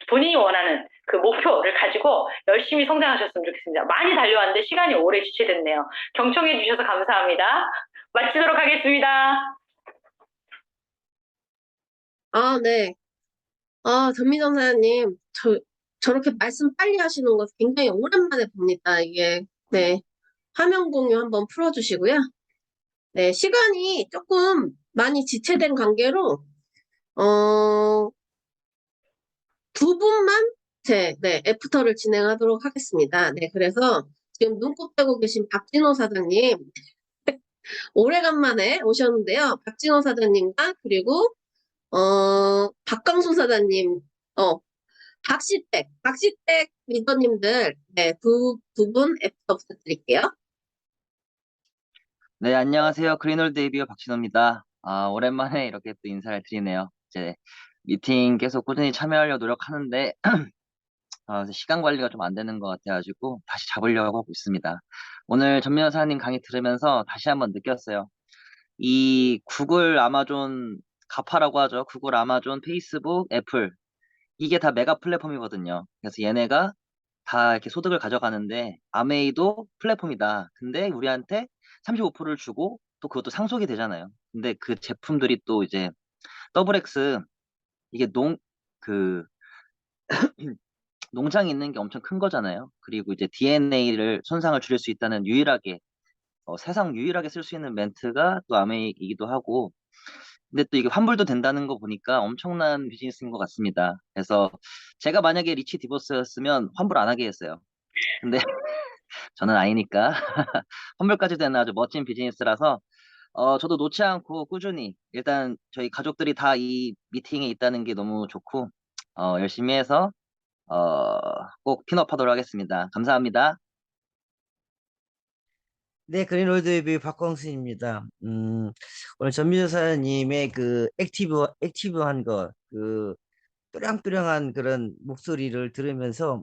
본인이 원하는 그 목표를 가지고 열심히 성장하셨으면 좋겠습니다. 많이 달려왔는데 시간이 오래 지체됐네요. 경청해 주셔서 감사합니다. 마치도록 하겠습니다. 네. 전미정 사장님, 저렇게 말씀 빨리 하시는 거 굉장히 오랜만에 봅니다. 이게, 네. 화면 공유 한번 풀어주시고요. 네, 시간이 조금 많이 지체된 관계로, 두 분만 애프터를 진행하도록 하겠습니다. 네, 그래서 지금 눈곱 떼고 계신 박진호 사장님, 오래간만에 오셨는데요. 박진호 사장님과 그리고 박강수 사장님, 박시댁 리더님들, 네, 두 분 애프터 부탁드릴게요. 네, 안녕하세요. 그린홀드 데이비어 박진호입니다. 오랜만에 이렇게 또 인사를 드리네요. 이제 미팅 계속 꾸준히 참여하려고 노력하는데, 시간 관리가 좀 안 되는 것 같아가지고 다시 잡으려고 하고 있습니다. 오늘 전민호 사장님 강의 들으면서 다시 한번 느꼈어요. 이 구글, 아마존, 가파라고 하죠. 구글, 아마존, 페이스북, 애플. 이게 다 메가 플랫폼이거든요. 그래서 얘네가 다 이렇게 소득을 가져가는데 아메이도 플랫폼이다. 근데 우리한테 35%를 주고 또 그것도 상속이 되잖아요. 근데 그 제품들이 또 이제 더블 X 이게 그 농장이 있는 게 엄청 큰 거잖아요. 그리고 이제 DNA를 손상을 줄일 수 있다는 유일하게 세상 유일하게 쓸 수 있는 멘트가 또 아메이이기도 하고 근데 또 이게 환불도 된다는 거 보니까 엄청난 비즈니스인 것 같습니다. 그래서 제가 만약에 리치 디버스였으면 환불 안 하게 했어요. 근데 저는 아니니까 환불까지 되는 아주 멋진 비즈니스라서 저도 놓지 않고 꾸준히 일단 저희 가족들이 다 이 미팅에 있다는 게 너무 좋고 열심히 해서 꼭 핀업하도록 하겠습니다. 감사합니다. 네, 그린홀드뷰 박광순입니다. 오늘 전미도 사장님의 그 액티브한 거, 그 또량또량한 그런 목소리를 들으면서,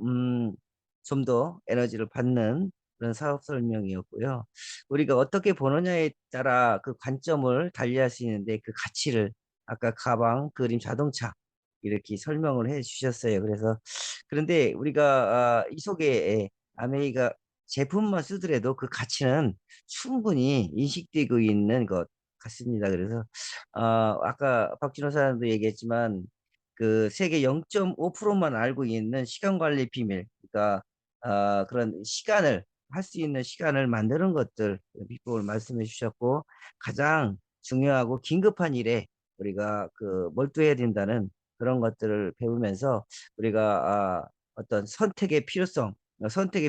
좀 더 에너지를 받는 그런 사업 설명이었고요. 우리가 어떻게 보느냐에 따라 그 관점을 달리할 수 있는데 그 가치를 아까 가방, 그림, 자동차 이렇게 설명을 해 주셨어요. 그래서 그런데 우리가 이 속에 아메이가 제품만 쓰더라도 그 가치는 충분히 인식되고 있는 것 같습니다. 그래서 아까 박진호 사장도 얘기했지만 그 세계 0.5%만 알고 있는 시간 관리 비밀, 그러니까 그런 시간을 할 수 있는 시간을 만드는 것들 비법을 말씀해 주셨고 가장 중요하고 긴급한 일에 우리가 그 몰두해야 된다는 그런 것들을 배우면서 우리가 어떤 선택의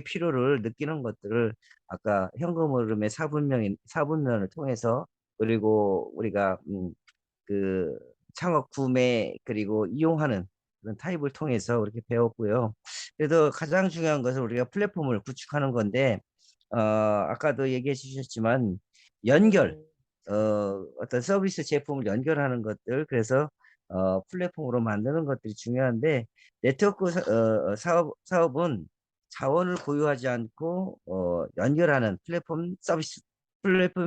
필요를 느끼는 것들을 아까 현금 흐름의 사분면을 통해서 그리고 우리가 그 창업 구매 그리고 이용하는 그런 타입을 통해서 그렇게 배웠고요. 그래도 가장 중요한 것은 우리가 플랫폼을 구축하는 건데 아까도 얘기해 주셨지만 연결 어떤 서비스 제품을 연결하는 것들 그래서 플랫폼으로 만드는 것들이 중요한데 네트워크 사업은 자원을 보유하지 않고 연결하는 플랫폼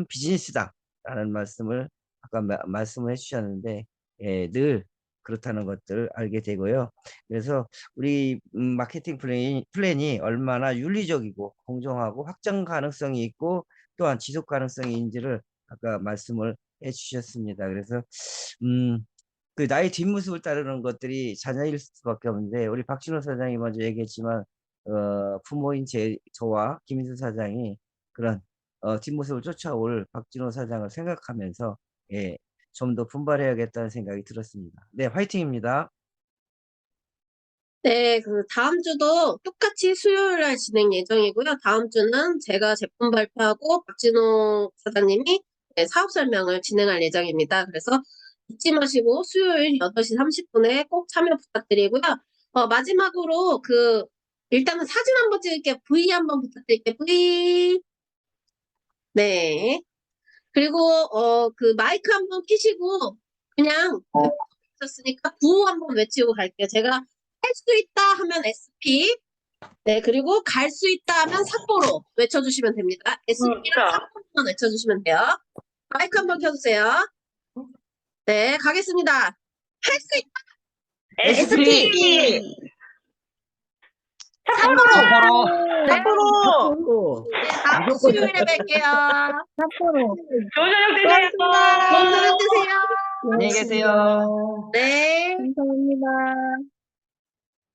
비즈니스다라는 말씀을 아까 말씀을 해주셨는데 늘 그렇다는 것들 알게 되고요. 그래서 우리 마케팅 플랜이 얼마나 윤리적이고 공정하고 확장 가능성이 있고 또한 지속 가능성인지를 아까 말씀을 해주셨습니다. 그래서 그 나의 뒷모습을 따르는 것들이 자녀일 수밖에 없는데 우리 박진호 사장이 먼저 얘기했지만 부모인 저와 김인수 사장이 그런 뒷모습을 쫓아올 박진호 사장을 생각하면서 예, 좀 더 분발해야겠다는 생각이 들었습니다. 네, 화이팅입니다. 네, 그 다음 주도 똑같이 수요일 날 진행 예정이고요. 다음 주는 제가 제품 발표하고 박진호 사장님이 네, 사업 설명을 진행할 예정입니다. 그래서 잊지 마시고 수요일 8시 30분에 꼭 참여 부탁드리고요. 마지막으로 일단은 사진 한번 찍을게요. V 한번 부탁드릴게요. V. 네. 그리고 그 마이크 한번 끼시고 그냥 있었으니까 구호 한번 외치고 갈게요. 제가 할 수 있다 하면 SP, 네, 그리고 갈 수 있다 하면 삿포로 외쳐주시면 됩니다. SP랑 삿포로만 외쳐주시면 돼요. 마이크 한번 켜주세요. 네, 가겠습니다. 할 수 있다. SP! 삿포로 삿포로 네, 다음 수요일에 뵐게요. 삿포로. 좋은 저녁 되세요. 좋은 저녁 되세요. 안녕히 계세요. 네. 감사합니다.